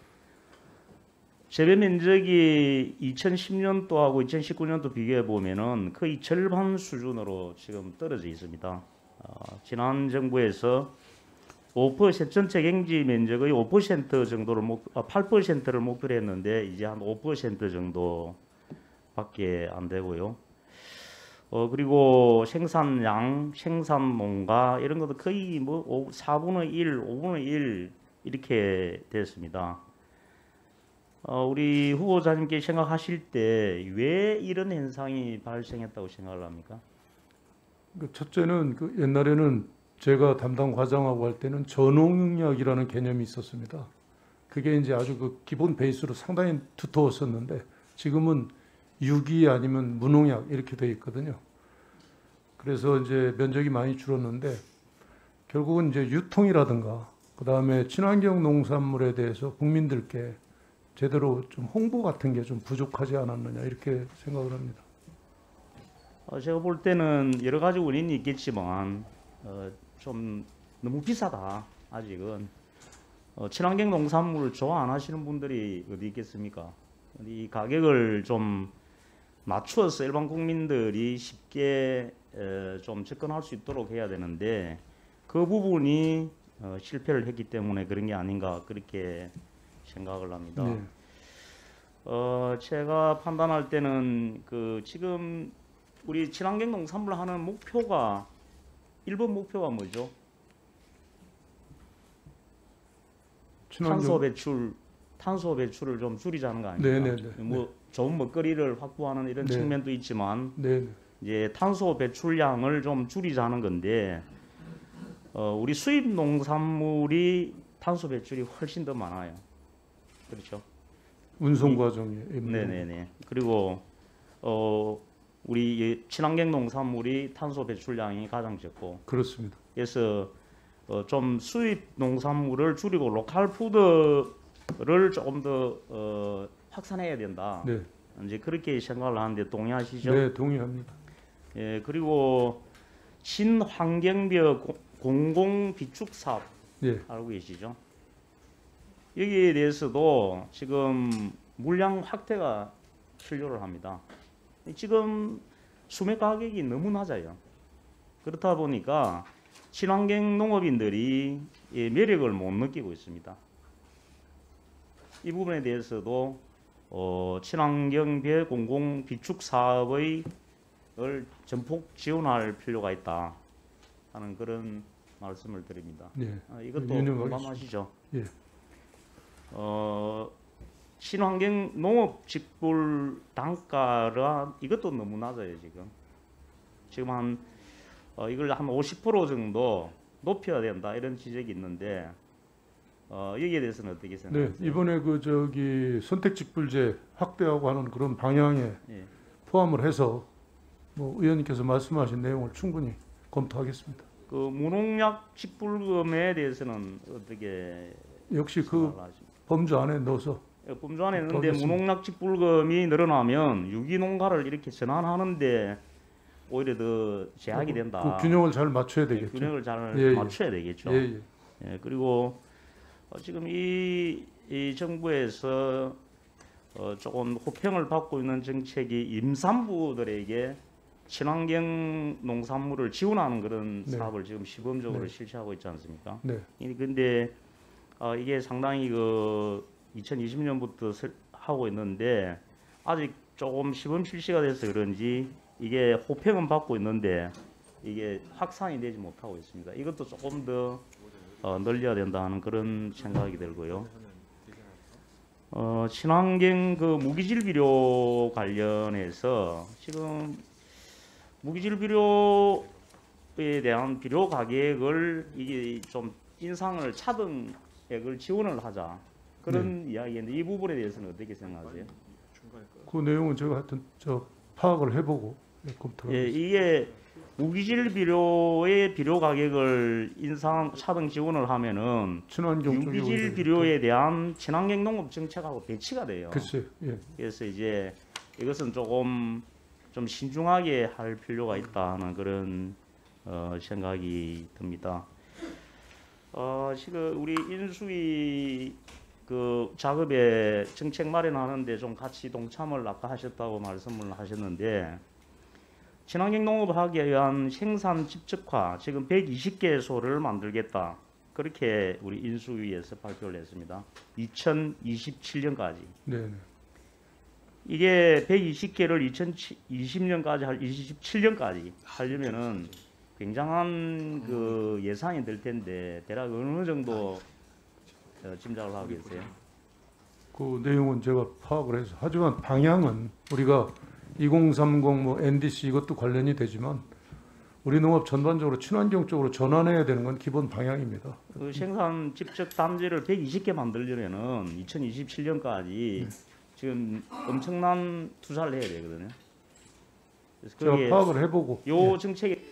재배 면적이 2010년도하고 2019년도 비교해 보면은 거의 절반 수준으로 지금 떨어져 있습니다. 지난 정부에서 5% 전체 경지 면적의 5% 정도를 8%를 목표로 했는데 이제 한 5% 정도밖에 안 되고요. 그리고 생산량, 생산 농가 이런 것도 거의 뭐 4분의 1, 5분의 1 이렇게 됐습니다. 우리 후보자님께 생각하실 때 왜 이런 현상이 발생했다고 생각을 합니까? 첫째는 그 옛날에는 제가 담당 과장하고 할 때는 전농약이라는 개념이 있었습니다. 그게 이제 아주 그 기본 베이스로 상당히 두터웠었는데 지금은 유기 아니면 무농약 이렇게 돼 있거든요. 그래서 이제 면적이 많이 줄었는데 결국은 이제 유통이라든가 그 다음에 친환경 농산물에 대해서 국민들께 제대로 좀 홍보 같은 게 좀 부족하지 않았느냐 이렇게 생각을 합니다. 제가 볼 때는 여러 가지 원인이 있겠지만 좀 너무 비싸다 아직은. 친환경 농산물을 좋아 안 하시는 분들이 어디 있겠습니까? 이 가격을 좀 맞추어서 일반 국민들이 쉽게 좀 접근할 수 있도록 해야 되는데 그 부분이 실패를 했기 때문에 그런 게 아닌가 그렇게 생각을 합니다. 네. 제가 판단할 때는 지금 우리 친환경 농산물 하는 목표가 1번 목표가 뭐죠? 탄소 배출을 좀 줄이자는 거 아닙니까? 네네네. 뭐 좋은 먹거리를 확보하는 이런 네. 측면도 있지만 네. 이제 탄소 배출량을 좀 줄이자는 건데 우리 수입 농산물이 탄소 배출이 훨씬 더 많아요. 그렇죠? 운송 과정에. 네네네. 그리고 우리 친환경 농산물이 탄소 배출량이 가장 적고 그렇습니다. 그래서 좀 수입 농산물을 줄이고 로컬 푸드를 조금 더 확산해야 된다. 네, 이제 그렇게 생각을 하는데 동의하시죠? 네, 동의합니다. 예, 그리고 친환경비어 공공 비축 사업 예, 알고 계시죠? 여기에 대해서도 지금 물량 확대가 필요를 합니다. 지금 수매 가격이 너무 낮아요. 그렇다 보니까 친환경 농업인들이 매력을 못 느끼고 있습니다. 이 부분에 대해서도 친환경 배 공공 비축 사업을 전폭 지원할 필요가 있다 하는 그런 말씀을 드립니다. 네, 이것도 유념하겠습니다. 공감하시죠? 예, 친환경 농업 직불 단가라 이것도 너무 낮아요 지금 한 이걸 한 50% 정도 높여야 된다 이런 지적이 있는데 여기에 대해서는 어떻게 네, 생각하세요? 이번에 선택직불제 확대하고 하는 그런 방향에 예. 포함을 해서 뭐 의원님께서 말씀하신 내용을 충분히 검토하겠습니다. 그 무농약 직불금에 대해서는 어떻게 역시 그 생각을 하십니까? 범주 안에 넣어서 범주 안에 있는데 알겠습니다. 무농약 직불금이 늘어나면 유기농가를 이렇게 전환하는데 오히려 더 제약이 된다. 그 균형을 잘 맞춰야 되겠죠. 균형을 잘 예, 예. 맞춰야 되겠죠. 예, 예. 예, 그리고 지금 이 정부에서 조금 호평을 받고 있는 정책이 임산부들에게 친환경 농산물을 지원하는 그런 네. 사업을 지금 시범적으로 네. 실시하고 있지 않습니까? 네, 근데 이게 상당히 2020년부터 하고 있는데 아직 조금 시범 실시가 돼서 그런지 이게 호평은 받고 있는데 이게 확산이 되지 못하고 있습니다. 이것도 조금 더 늘려야 된다 하는 그런 생각이 들고요. 친환경 무기질 비료 관련해서 지금 무기질 비료에 대한 비료 가격을 이게 좀 인상을 차등액을 지원을 하자 그런 이야기인데 이 부분에 대해서는 어떻게 생각하세요? 그 내용은 제가 하여튼 파악을 해보고 검토하겠습니다. 예, 이게 무기질 비료의 비료 가격을 인상 차등 지원을 하면은 친환경 쪽이 유기질 오히려 비료에 대한 친환경 농업 정책하고 배치가 돼요. 글쎄, 예, 그래서 이제 이것은 조금 좀 신중하게 할 필요가 있다 하는 그런 생각이 듭니다. 지금 우리 인수위 그 작업에 정책 마련하는데 좀 같이 동참을 아까 하셨다고 말씀을 하셨는데 친환경 농업을 하기 위한 생산 집적화 지금 120개소를 만들겠다 그렇게 우리 인수위에서 발표를 했습니다. 2027년까지. 네, 네. 이게 120개를 2020년까지 27년까지 하려면은 굉장한 그 예산이 들 텐데 대략 어느 정도 짐작을 하고 계세요? 그 내용은 제가 파악을 해서 하지만 방향은 우리가 2030 뭐 NDC 이것도 관련이 되지만 우리 농업 전반적으로 친환경 쪽으로 전환해야 되는 건 기본 방향입니다. 그 생산 집적 단지를 120개 만들려면은 2027년까지 지금 엄청난 투자를 해야 되거든요. 그래서 제가 거기에 파악을 해보고 요 정책에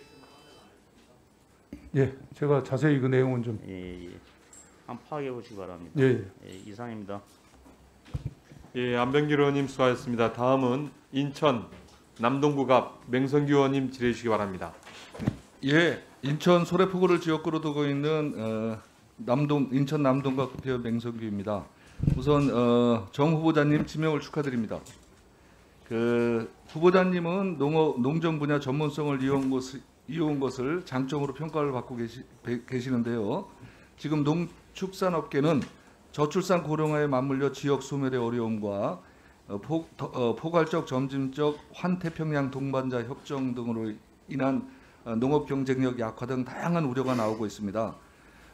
예, 제가 자세히 그 내용은 좀 한번 파악해 보시기 바랍니다. 예, 이상입니다. 예, 안병길 의원님 수고하셨습니다. 다음은 인천 남동구갑 맹성규 의원님 질의해 주시기 바랍니다. 예, 인천 소래포구를 지역구로 두고 있는 인천 남동갑 대표 맹성규입니다. 우선 정 후보자님 지명을 축하드립니다. 그 후보자님은 농정 분야 전문성을 이용 것을 장점으로 평가를 받고 계시는데요. 지금 농축산업계는 저출산 고령화에 맞물려 지역 소멸의 어려움과 포괄적 점진적 환태평양 동반자 협정 등으로 인한 농업 경쟁력 약화 등 다양한 우려가 나오고 있습니다.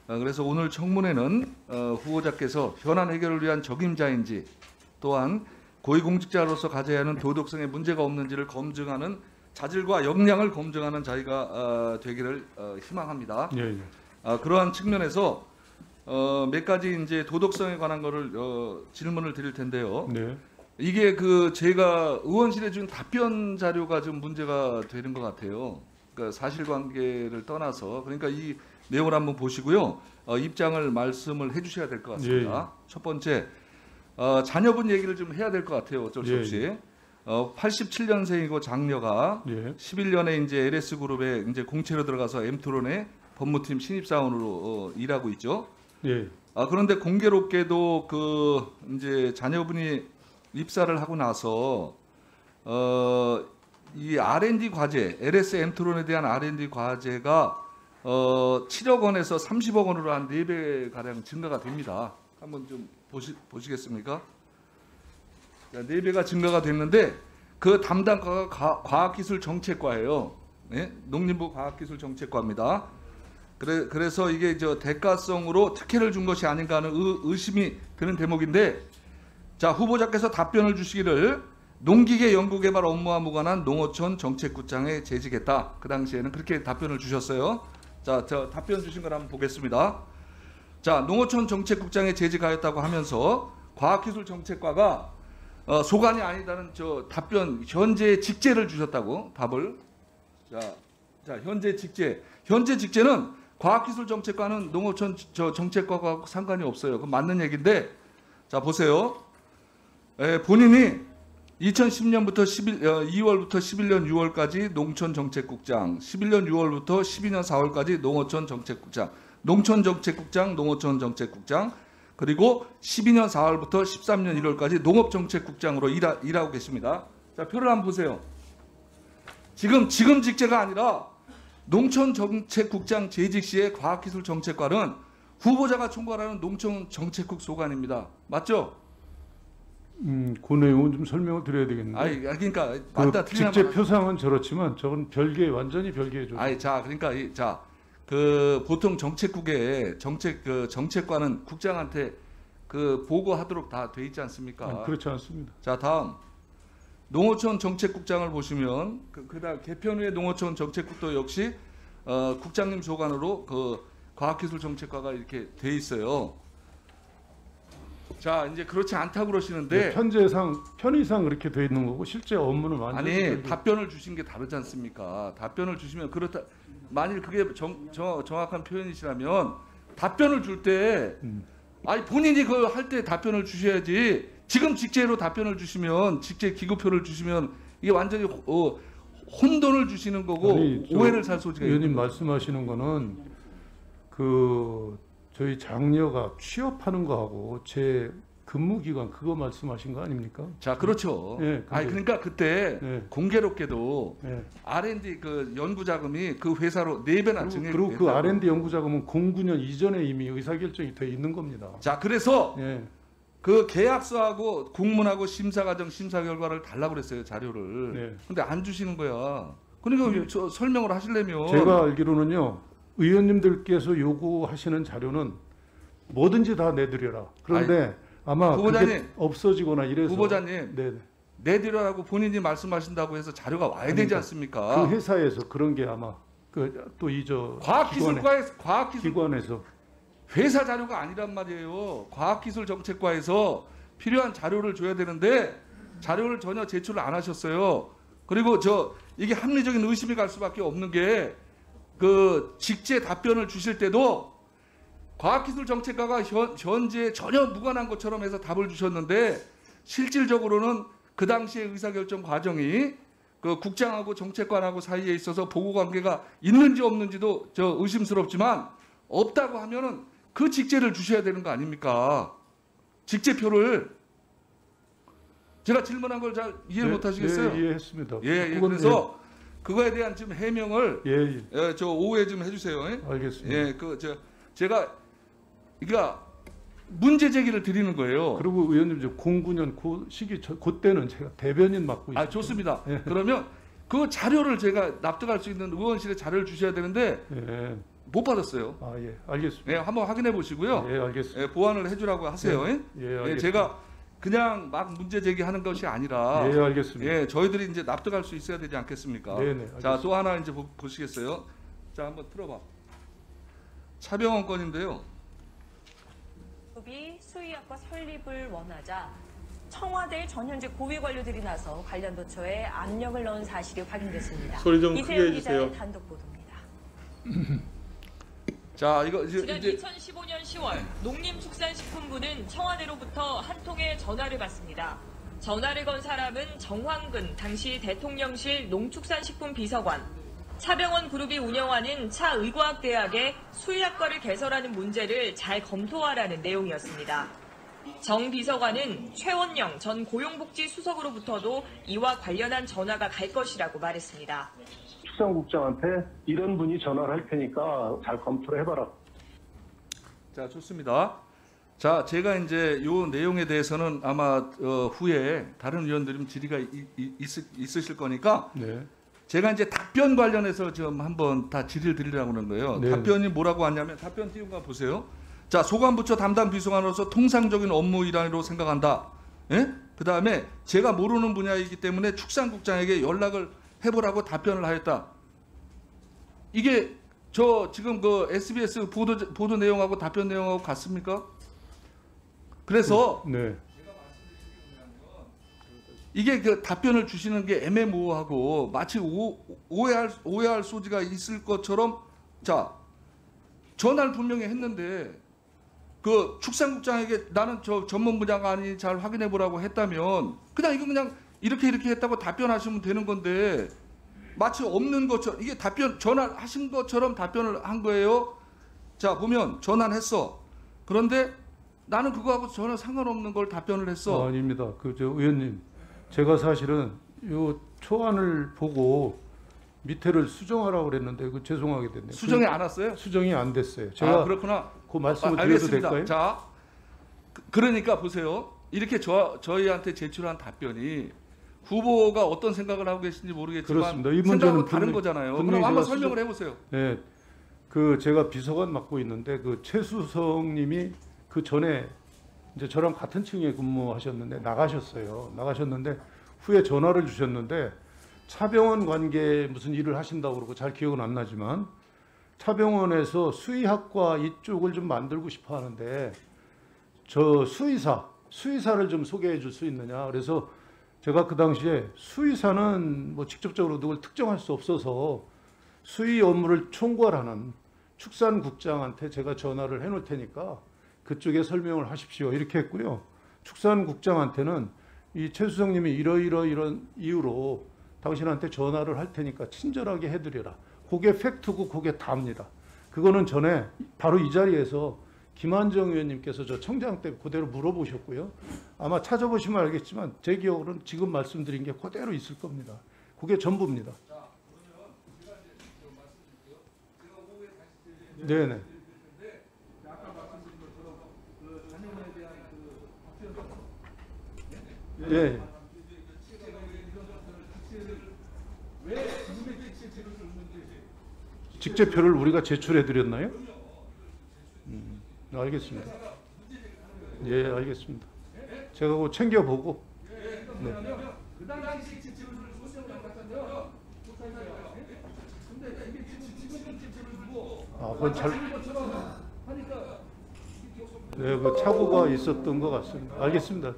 그래서 오늘 청문회는 후보자께서 현안 해결을 위한 적임자인지 또한 고위공직자로서 가져야 하는 도덕성에 문제가 없는지를 검증하는 자질과 역량을 검증하는 자리가 되기를 희망합니다. 예, 예. 그러한 측면에서 몇 가지 이제 도덕성에 관한 거를 질문을 드릴 텐데요. 네. 이게 그 제가 의원실에 준 답변 자료가 좀 문제가 되는 것 같아요. 그러니까 사실관계를 떠나서 그러니까 이 내용을 한번 보시고요. 입장을 말씀을 해주셔야 될 것 같습니다. 첫 번째 자녀분 얘기를 좀 해야 될 것 같아요. 어쩔 수 없이. 87년생이고 장녀가 11년에 이제 LS 그룹에 이제 공채로 들어가서 엠트론의 법무팀 신입사원으로 일하고 있죠. 그런데 공교롭게도 그 이제 자녀분이 입사를 하고 나서 이 R&D 과제, LS 엠트론에 대한 R&D 과제가 7억 원에서 30억 원으로 한 4배 가량 증가가 됩니다. 한번 좀 보시겠습니까? 4배가 증가가 됐는데 그 담당과가 과학기술정책과예요. 네? 농림부 과학기술정책과입니다. 그래서 이게 저 대가성으로 특혜를 준 것이 아닌가 하는 의심이 드는 대목인데, 자, 후보자께서 답변을 주시기를 농기계 연구개발 업무와 무관한 농어촌 정책국장에 재직했다. 그 당시에는 그렇게 답변을 주셨어요. 자, 저 답변 주신 걸 한번 보겠습니다. 자, 농어촌 정책국장에 재직하였다고 하면서 과학기술정책과가 소관이 아니다는 저 답변, 현재 직제를 주셨다고 답을. 자, 현재 직제. 현재 직제는 과학기술정책과는 농어촌 정책과하고 상관이 없어요. 그건 맞는 얘기인데, 자, 보세요. 본인이 2010년부터 2월부터 11년 6월까지 농촌정책국장, 11년 6월부터 12년 4월까지 농어촌정책국장, 농촌정책국장, 농어촌정책국장, 그리고 12년 4월부터 13년 1월까지 농업정책국장으로 일하고 계십니다. 자, 표를 한번 보세요. 지금 직제가 아니라 농촌정책국장 재직 시의 과학기술정책과는 후보자가 총괄하는 농촌정책국 소관입니다. 맞죠? 그 내용은 좀 설명을 드려야 되겠는데. 아니, 그러니까 맞다 틀리나 직제 표상은 저렇지만 저건 별개, 완전히 별개의 조직. 아니, 자, 그러니까 그 보통 정책국에 정책과는 국장한테 그 보고하도록 다 돼 있지 않습니까? 아니, 그렇지 않습니다. 자, 다음 농어촌 정책국장을 보시면 그다음 개편 후에 농어촌 정책국도 역시 국장님 소관으로 그 과학기술정책과가 이렇게 돼 있어요. 자, 이제 그렇지 않다고 그러시는데 편의상 그렇게 돼 있는 거고 실제 업무는 완전히 아니 답변을 주신 게 다르지 않습니까? 답변을 주시면 그렇다. 만일 그게 정확한 표현이시라면 답변을 줄 때 아니 본인이 그 할 때 답변을 주셔야지. 지금 직제로 답변을 주시면 직제 기급표를 주시면 이게 완전히 혼돈을 주시는 거고 아니, 오해를 살 소지가 있는 의원님 거예요. 말씀하시는 거는 그 저희 장녀가 취업하는 거하고 제 근무 기간 그거 말씀하신 거 아닙니까? 자, 그렇죠. 아니 그러니까 그때 공교롭게도 R&D 그 연구 자금이 그 회사로 4배나 증액이 그리고 됐다고. 그 R&D 연구 자금은 09년 이전에 이미 의사결정이 돼 있는 겁니다. 자, 그래서 그 계약서하고 공문하고 심사 과정 심사 결과를 달라고 그랬어요, 자료를. 근데 안 주시는 거야. 그러니까 저 설명을 하시려면 제가 알기로는요. 의원님들께서 요구하시는 자료는 뭐든지 다 내드려라. 그런데 아마 후보자님, 그게 없어지거나 이래서 후보자님 내드려라고 본인이 말씀하신다고 해서 자료가 와야 되지 않습니까? 그 회사에서 그런 게 아마 또 이 저 과학기술에서 회사 자료가 아니란 말이에요. 과학기술정책과에서 필요한 자료를 줘야 되는데 자료를 전혀 제출을 안 하셨어요. 그리고 이게 합리적인 의심이 갈 수밖에 없는 게 그 직제 답변을 주실 때도 과학기술정책과가 현재 전혀 무관한 것처럼 해서 답을 주셨는데 실질적으로는 그 당시의 의사결정 과정이 그 국장하고 정책관하고 사이에 있어서 보고관계가 있는지 없는지도 의심스럽지만 없다고 하면은 그 직제를 주셔야 되는 거 아닙니까? 직제표를. 제가 질문한 걸 잘 이해를 못 하시겠어요? 이해했습니다. 그래서 그거에 대한 좀 해명을 저 오후에 좀 해주세요. 알겠습니다. 제가 그러니까 문제 제기를 드리는 거예요. 그리고 의원님 09년 그 시기 그때는 제가 대변인 맡고 있어요. 좋습니다. 그러면 그 자료를 제가 납득할 수 있는 의원실에 자료를 주셔야 되는데 못 받았어요. 알겠습니다. 한번 확인해 보시고요. 알겠습니다. 보완을 해주라고 하세요. 알겠습니다. 제가 그냥 막 문제 제기하는 것이 아니라 알겠습니다. 저희들이 이제 납득할 수 있어야 되지 않겠습니까? 자, 또 하나 이제 보시겠어요? 자, 한번 틀어봐. 차병원 건인데요. 수의학과 설립을 원하자 청와대 전 현직 고위 관료들이 나서 관련 부처에 압력을 넣은 사실이 확인됐습니다. 소리 좀 크게 이세영 해주세요. 기자의 단독 보도입니다. 자, 이거 지난 이제 2015년 10월 농림축산식품부는 청와대로부터 한 통의 전화를 받습니다. 전화를 건 사람은 정황근 당시 대통령실 농축산식품 비서관, 차병원 그룹이 운영하는 차의과학대학의 수의학과를 개설하는 문제를 잘 검토하라는 내용이었습니다. 정 비서관은 최원영 전 고용복지수석으로부터도 이와 관련한 전화가 갈 것이라고 말했습니다. 축산국장한테 이런 분이 전화를 할 테니까 잘 검토를 해봐라. 자, 좋습니다. 자, 제가 이제 요 내용에 대해서는 아마 후에 다른 의원들은 질의가 있으실 거니까 네. 제가 이제 답변 관련해서 좀 한번 다 질의를 드리려고 하는 거예요. 네. 답변이 뭐라고 하냐면 답변 띄운 거 보세요. 자, 소관부처 담당 비서관으로서 통상적인 업무 일환으로 생각한다. 예? 그다음에 제가 모르는 분야이기 때문에 축산국장에게 연락을 해보라고 답변을 하였다. 이게 저 지금 그 SBS 보도 내용하고 답변 내용하고 같습니까? 그래서 네. 이게 그 답변을 주시는 게 애매모호하고 마치 오해할 소지가 있을 것처럼, 자, 전화를 분명히 했는데 그 축산국장에게 나는 저 전문 분야가 아니 잘 확인해 보라고 했다면 그냥 이거 그냥 이렇게 했다고 답변하시면 되는 건데 마치 없는 것처럼, 이게 전화하신 것처럼 답변을 한 거예요. 자, 보면 전화는 했어. 그런데 나는 그거하고 전혀 상관없는 걸 답변을 했어. 아닙니다. 의원님, 제가 사실은 요 초안을 보고 밑에를 수정하라고 그랬는데 그 죄송하게 됐네요. 수정이 안 왔어요? 수정이 안 됐어요. 제가 그렇구나. 그 말씀을 드려도 알겠습니다. 될까요? 자, 그러니까 보세요. 이렇게 저희한테 제출한 답변이 후보가 어떤 생각을 하고 계신지 모르겠지만 그렇습니다. 이 문제는 생각은 다른 거잖아요. 그럼 한번 설명을 해보세요. 네, 제가 비서관 맡고 있는데 그 최수성님이 그 전에 이제 저랑 같은 층에 근무하셨는데 나가셨는데 후에 전화를 주셨는데 차병원 관계 무슨 일을 하신다고 그러고 잘 기억은 안 나지만 차병원에서 수의학과 이쪽을 좀 만들고 싶어 하는데 저 수의사를 좀 소개해 줄 수 있느냐. 그래서 제가 그 당시에 수의사는 뭐 직접적으로 누굴 특정할 수 없어서 수의 업무를 총괄하는 축산국장한테 제가 전화를 해놓을 테니까 그쪽에 설명을 하십시오. 이렇게 했고요. 축산국장한테는 이 최수성님이 이런 이유로 당신한테 전화를 할 테니까 친절하게 해드려라. 그게 팩트고 그게 답니다. 그거는 전에 바로 이 자리에서 김한정 의원님께서 저 청장 때 그대로 물어보셨고요. 아마 찾아보시면 알겠지만 제 기억으로는 지금 말씀드린 게 그대로 있을 겁니다. 그게 전부입니다. 네네. 네. 직제표를 우리가 제출해 드렸나요? 알겠습니다. 예, 알겠습니다. 제가 그거 챙겨보고. 네. 그건 잘. 네, 그 착오가 있었던 것 같습니다. 알겠습니다.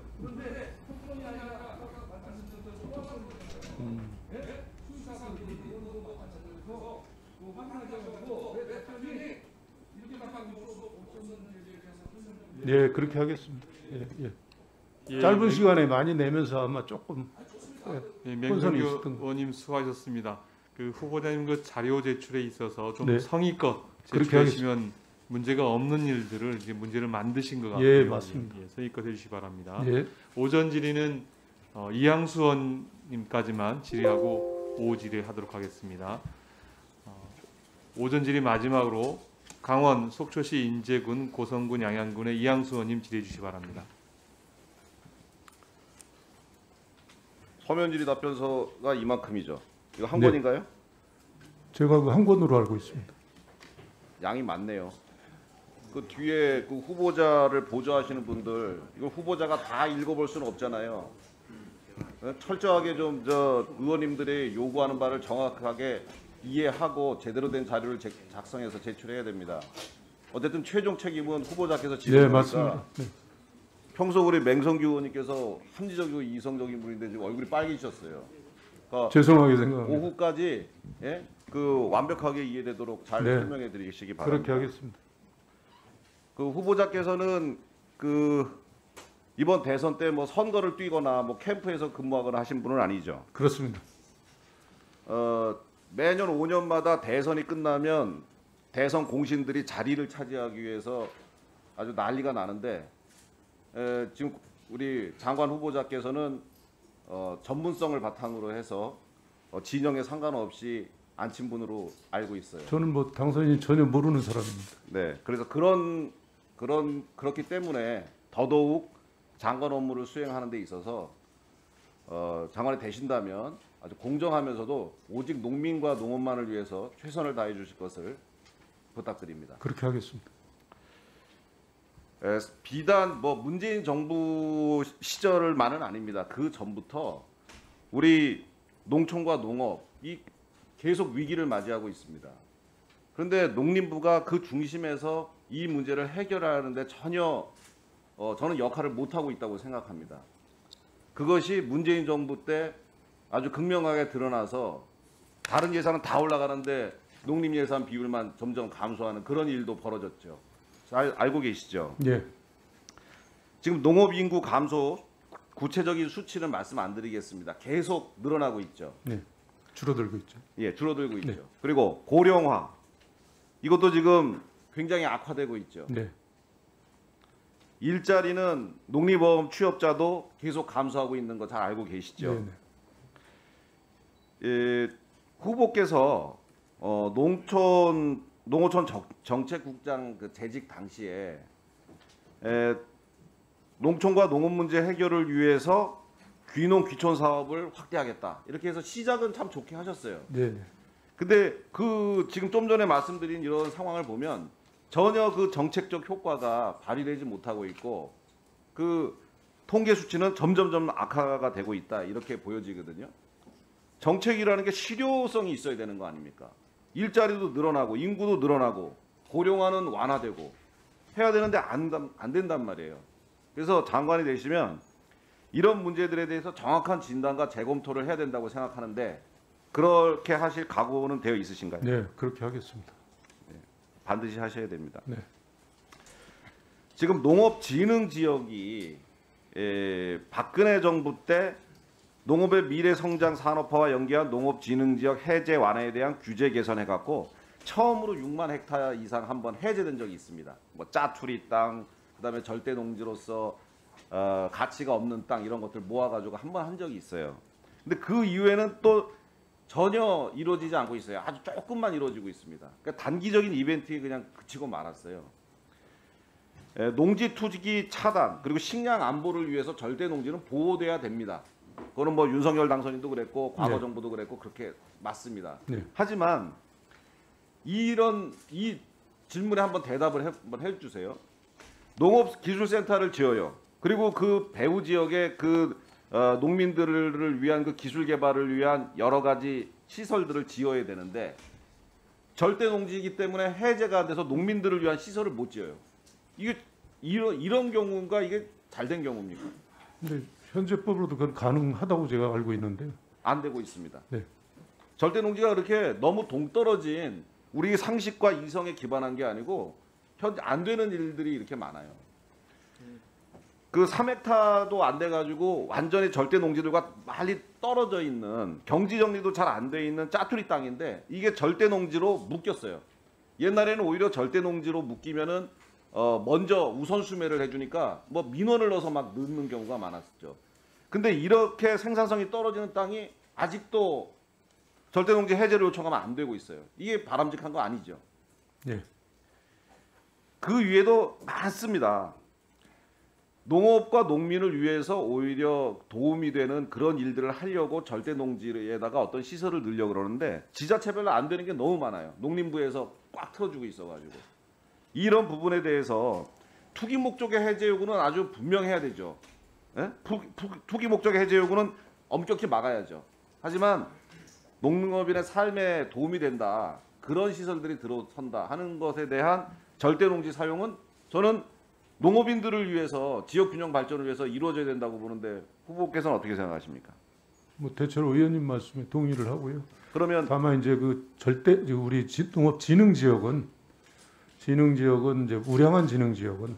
예, 그렇게 하겠습니다. 예. 짧은 시간에 많이 내면서 아마 조금 혼선이 있었던 것. 의원님 수고하셨습니다. 그 후보자님 그 자료 제출에 있어서 좀 네. 성의껏 그렇게 제출하시면 문제가 없는 일들을 이제 문제를 만드신 것 같고요. 예, 맞습니다. 예, 성의껏 해주시기 바랍니다. 예. 오전 질의는 이양수 의원님까지만 질의하고 오후 질의하도록 하겠습니다. 오전 질의 마지막으로 강원 속초시 인제군 고성군 양양군의 이양수 의원님 질의해 주시기 바랍니다. 서면 질의 답변서가 이만큼이죠. 이거 한 네. 권인가요? 제가 그 한 권으로 알고 있습니다. 양이 많네요. 그 뒤에 그 후보자를 보좌하시는 분들 이거 후보자가 다 읽어볼 수는 없잖아요. 철저하게 좀 의원님들이 요구하는 바를 정확하게 이해하고 제대로 된 자료를 작성해서 제출해야 됩니다. 어쨌든 최종 책임은 후보자께서 지는 네, 거니까 맞습니다. 네. 평소 우리 맹성규 의원님께서 합리적이고 이성적인 분인데 지금 얼굴이 빨개지셨어요. 그러니까 죄송하게 생각합니다. 오후까지 예? 그 완벽하게 이해되도록 잘 네. 설명해 드리시기 바랍니다. 그렇게 하겠습니다. 그 후보자께서는 그 이번 대선 때 뭐 선거를 뛰거나 뭐 캠프에서 근무하거나 하신 분은 아니죠. 그렇습니다. 매년 5년마다 대선이 끝나면 대선 공신들이 자리를 차지하기 위해서 아주 난리가 나는데 지금 우리 장관 후보자께서는 전문성을 바탕으로 해서 진영에 상관없이 앉힌 분으로 알고 있어요. 저는 뭐 당선인이 전혀 모르는 사람입니다. 네, 그래서 그렇기 때문에 더더욱 장관 업무를 수행하는 데 있어서 장관이 되신다면 아주 공정하면서도 오직 농민과 농업만을 위해서 최선을 다해 주실 것을 부탁드립니다. 그렇게 하겠습니다. 비단 뭐 문재인 정부 시절만은 아닙니다. 그 전부터 우리 농촌과 농업이 계속 위기를 맞이하고 있습니다. 그런데 농림부가 그 중심에서 이 문제를 해결하는데 전혀 저는 역할을 못하고 있다고 생각합니다. 그것이 문재인 정부 때 아주 극명하게 드러나서 다른 예산은 다 올라가는데 농림 예산 비율만 점점 감소하는 그런 일도 벌어졌죠. 잘 알고 계시죠? 예. 지금 농업 인구 감소 구체적인 수치는 말씀 안 드리겠습니다. 계속 늘어나고 있죠. 네. 줄어들고 있죠. 예, 줄어들고 있죠. 네. 그리고 고령화 이것도 지금 굉장히 악화되고 있죠. 네. 일자리는 농림보험 취업자도 계속 감소하고 있는 거 잘 알고 계시죠? 네. 예, 후보께서 농어촌 정책국장 그 재직 당시에 농촌과 농업 문제 해결을 위해서 귀농 귀촌 사업을 확대하겠다 이렇게 해서 시작은 참 좋게 하셨어요. 네. 근데 그 지금 좀 전에 말씀드린 이런 상황을 보면 전혀 그 정책적 효과가 발휘되지 못하고 있고 그 통계 수치는 점점점 악화가 되고 있다 이렇게 보여지거든요. 정책이라는 게 실효성이 있어야 되는 거 아닙니까? 일자리도 늘어나고 인구도 늘어나고 고령화는 완화되고 해야 되는데 안 된단 말이에요. 그래서 장관이 되시면 이런 문제들에 대해서 정확한 진단과 재검토를 해야 된다고 생각하는데 그렇게 하실 각오는 되어 있으신가요? 네, 그렇게 하겠습니다. 반드시 하셔야 됩니다. 네. 지금 농업진흥지역이 박근혜 정부 때 농업의 미래성장 산업화와 연계한 농업진흥지역 해제 완화에 대한 규제 개선해갖고 처음으로 6만 헥타르 이상 한번 해제된 적이 있습니다. 뭐 짜투리 땅, 그다음에 절대 농지로서 가치가 없는 땅 이런 것들 모아가지고 한번 한 적이 있어요. 근데 그 이후에는 또 전혀 이루어지지 않고 있어요. 아주 조금만 이루어지고 있습니다. 그러니까 단기적인 이벤트에 그냥 그치고 말았어요. 농지 투기 차단 그리고 식량 안보를 위해서 절대 농지는 보호돼야 됩니다. 그거는 뭐 윤석열 당선인도 그랬고 과거 네. 정부도 그랬고 그렇게 맞습니다. 네. 하지만 이 질문에 한번 대답을 한번 해주세요. 농업기술센터를 지어요. 그리고 그 배후 지역에 그 농민들을 위한 그 기술 개발을 위한 여러 가지 시설들을 지어야 되는데 절대 농지이기 때문에 해제가 안 돼서 농민들을 위한 시설을 못 지어요. 이게 이런 경우가 이게 잘된 경우입니까? 근데 현재법으로도 그건 가능하다고 제가 알고 있는데 안 되고 있습니다. 네. 절대 농지가 그렇게 너무 동떨어진 우리 상식과 이성에 기반한 게 아니고 현재 안 되는 일들이 이렇게 많아요. 그 3헥타도 안 돼가지고 완전히 절대 농지들과 많이 떨어져 있는 경지 정리도 잘 안 돼 있는 짜투리 땅인데 이게 절대 농지로 묶였어요. 옛날에는 오히려 절대 농지로 묶이면은 먼저 우선 수매를 해주니까 뭐 민원을 넣어서 막 넣는 경우가 많았죠. 근데 이렇게 생산성이 떨어지는 땅이 아직도 절대 농지 해제를 요청하면 안 되고 있어요. 이게 바람직한 거 아니죠. 네. 그 위에도 많습니다. 농업과 농민을 위해서 오히려 도움이 되는 그런 일들을 하려고 절대 농지에다가 어떤 시설을 넣으려고 그러는데 지자체별로 안 되는 게 너무 많아요. 농림부에서 꽉 틀어주고 있어가지고. 이런 부분에 대해서 투기 목적의 해제 요구는 아주 분명해야 되죠. 예? 투기 목적의 해제 요구는 엄격히 막아야죠. 하지만 농업인의 삶에 도움이 된다. 그런 시설들이 들어선다 하는 것에 대한 절대 농지 사용은 저는 농업인들을 위해서 지역 균형 발전을 위해서 이루어져야 된다고 보는데 후보께서는 어떻게 생각하십니까? 뭐 대체로 의원님 말씀에 동의를 하고요. 그러면 다만 이제 그 절대 우리 농업 진흥 지역은 이제 우량한 진흥 지역은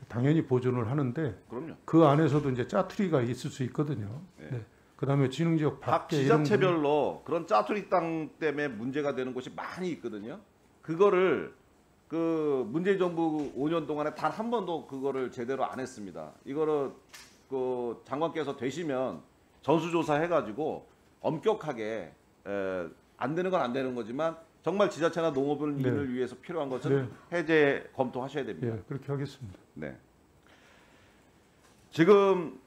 당연히 보존을 하는데 그럼요. 그 안에서도 이제 짜투리가 있을 수 있거든요. 네. 네. 그다음에 진흥 지역 각 밖에 이런 지자체별로 그런 짜투리 땅 때문에 문제가 되는 곳이 많이 있거든요. 그거를 그 문재인 정부 5년 동안에 단 한 번도 그거를 제대로 안 했습니다. 이거를 그 장관께서 되시면 전수조사 해가지고 엄격하게 안 되는 건 안 되는 거지만 정말 지자체나 농업인을 위해서 필요한 것은 해제 검토하셔야 됩니다. 네, 그렇게 하겠습니다. 네. 지금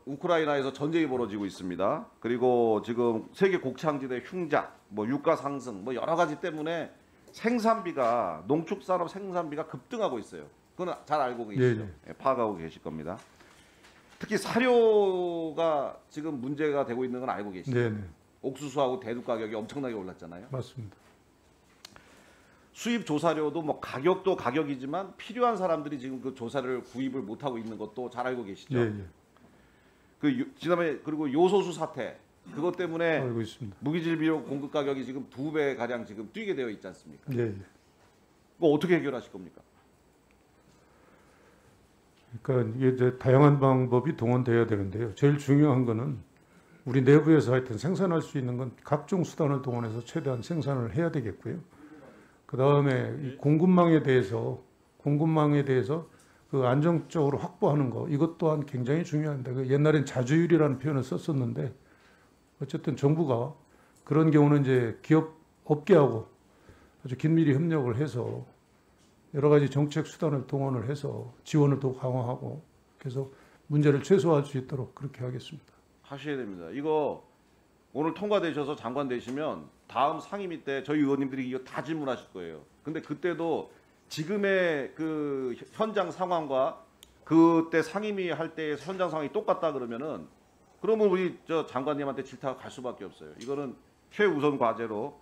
우크라이나에서 전쟁이 벌어지고 있습니다. 그리고 지금 세계 곡창지대 흉작, 유가 상승, 여러 가지 때문에 생산비가 농축산업 생산비가 급등하고 있어요. 그건 잘 알고 계시죠? 네, 파악하고 계실 겁니다. 특히 사료가 지금 문제가 되고 있는 건 알고 계시죠? 네. 옥수수하고 대두 가격이 엄청나게 올랐잖아요. 맞습니다. 수입 조사료도 가격도 가격이지만 필요한 사람들이 지금 그 조사를 구입을 못 하고 있는 것도 잘 알고 계시죠? 그다음에 그리고 요소수 사태 그것 때문에 알고 있습니다. 무기질 비료 공급 가격이 지금 2배 가량 지금 뛰게 되어 있지 않습니까? 네. 그거 어떻게 해결하실 겁니까? 그러니까 이게 이제 다양한 방법이 동원돼야 되는데요. 제일 중요한 거는 우리 내부에서 하여튼 생산할 수 있는 건 각종 수단을 동원해서 최대한 생산을 해야 되겠고요. 그 다음에 이 공급망에 대해서 그 안정적으로 확보하는 거 이것 또한 굉장히 중요합니다. 그 옛날엔 자주율이라는 표현을 썼었는데 어쨌든 정부가 그런 경우는 이제 기업 업계하고 아주 긴밀히 협력을 해서 여러 가지 정책 수단을 동원을 해서 지원을 더 강화하고 그래서 문제를 최소화할 수 있도록 그렇게 하겠습니다. 하셔야 됩니다. 이거 오늘 통과되셔서 장관 되시면 다음 상임위 때 저희 의원님들이 이거 다 질문하실 거예요. 근데 그때도 지금의 그 현장 상황과 그때 상임위 할 때의 현장 상황이 똑같다 그러면 우리 장관님한테 질타가 갈 수밖에 없어요. 이거는 최우선 과제로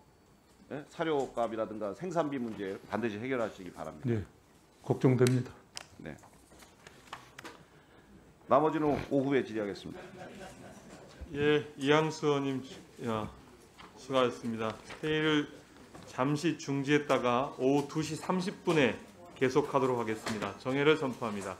사료값이라든가 생산비 문제 반드시 해결하시기 바랍니다. 네, 걱정됩니다. 네. 나머지는 오후에 질의하겠습니다. 예, 이양수 의원님 수고하셨습니다. 회의를 잠시 중지했다가 오후 2시 30분에 계속하도록 하겠습니다. 정회를 선포합니다.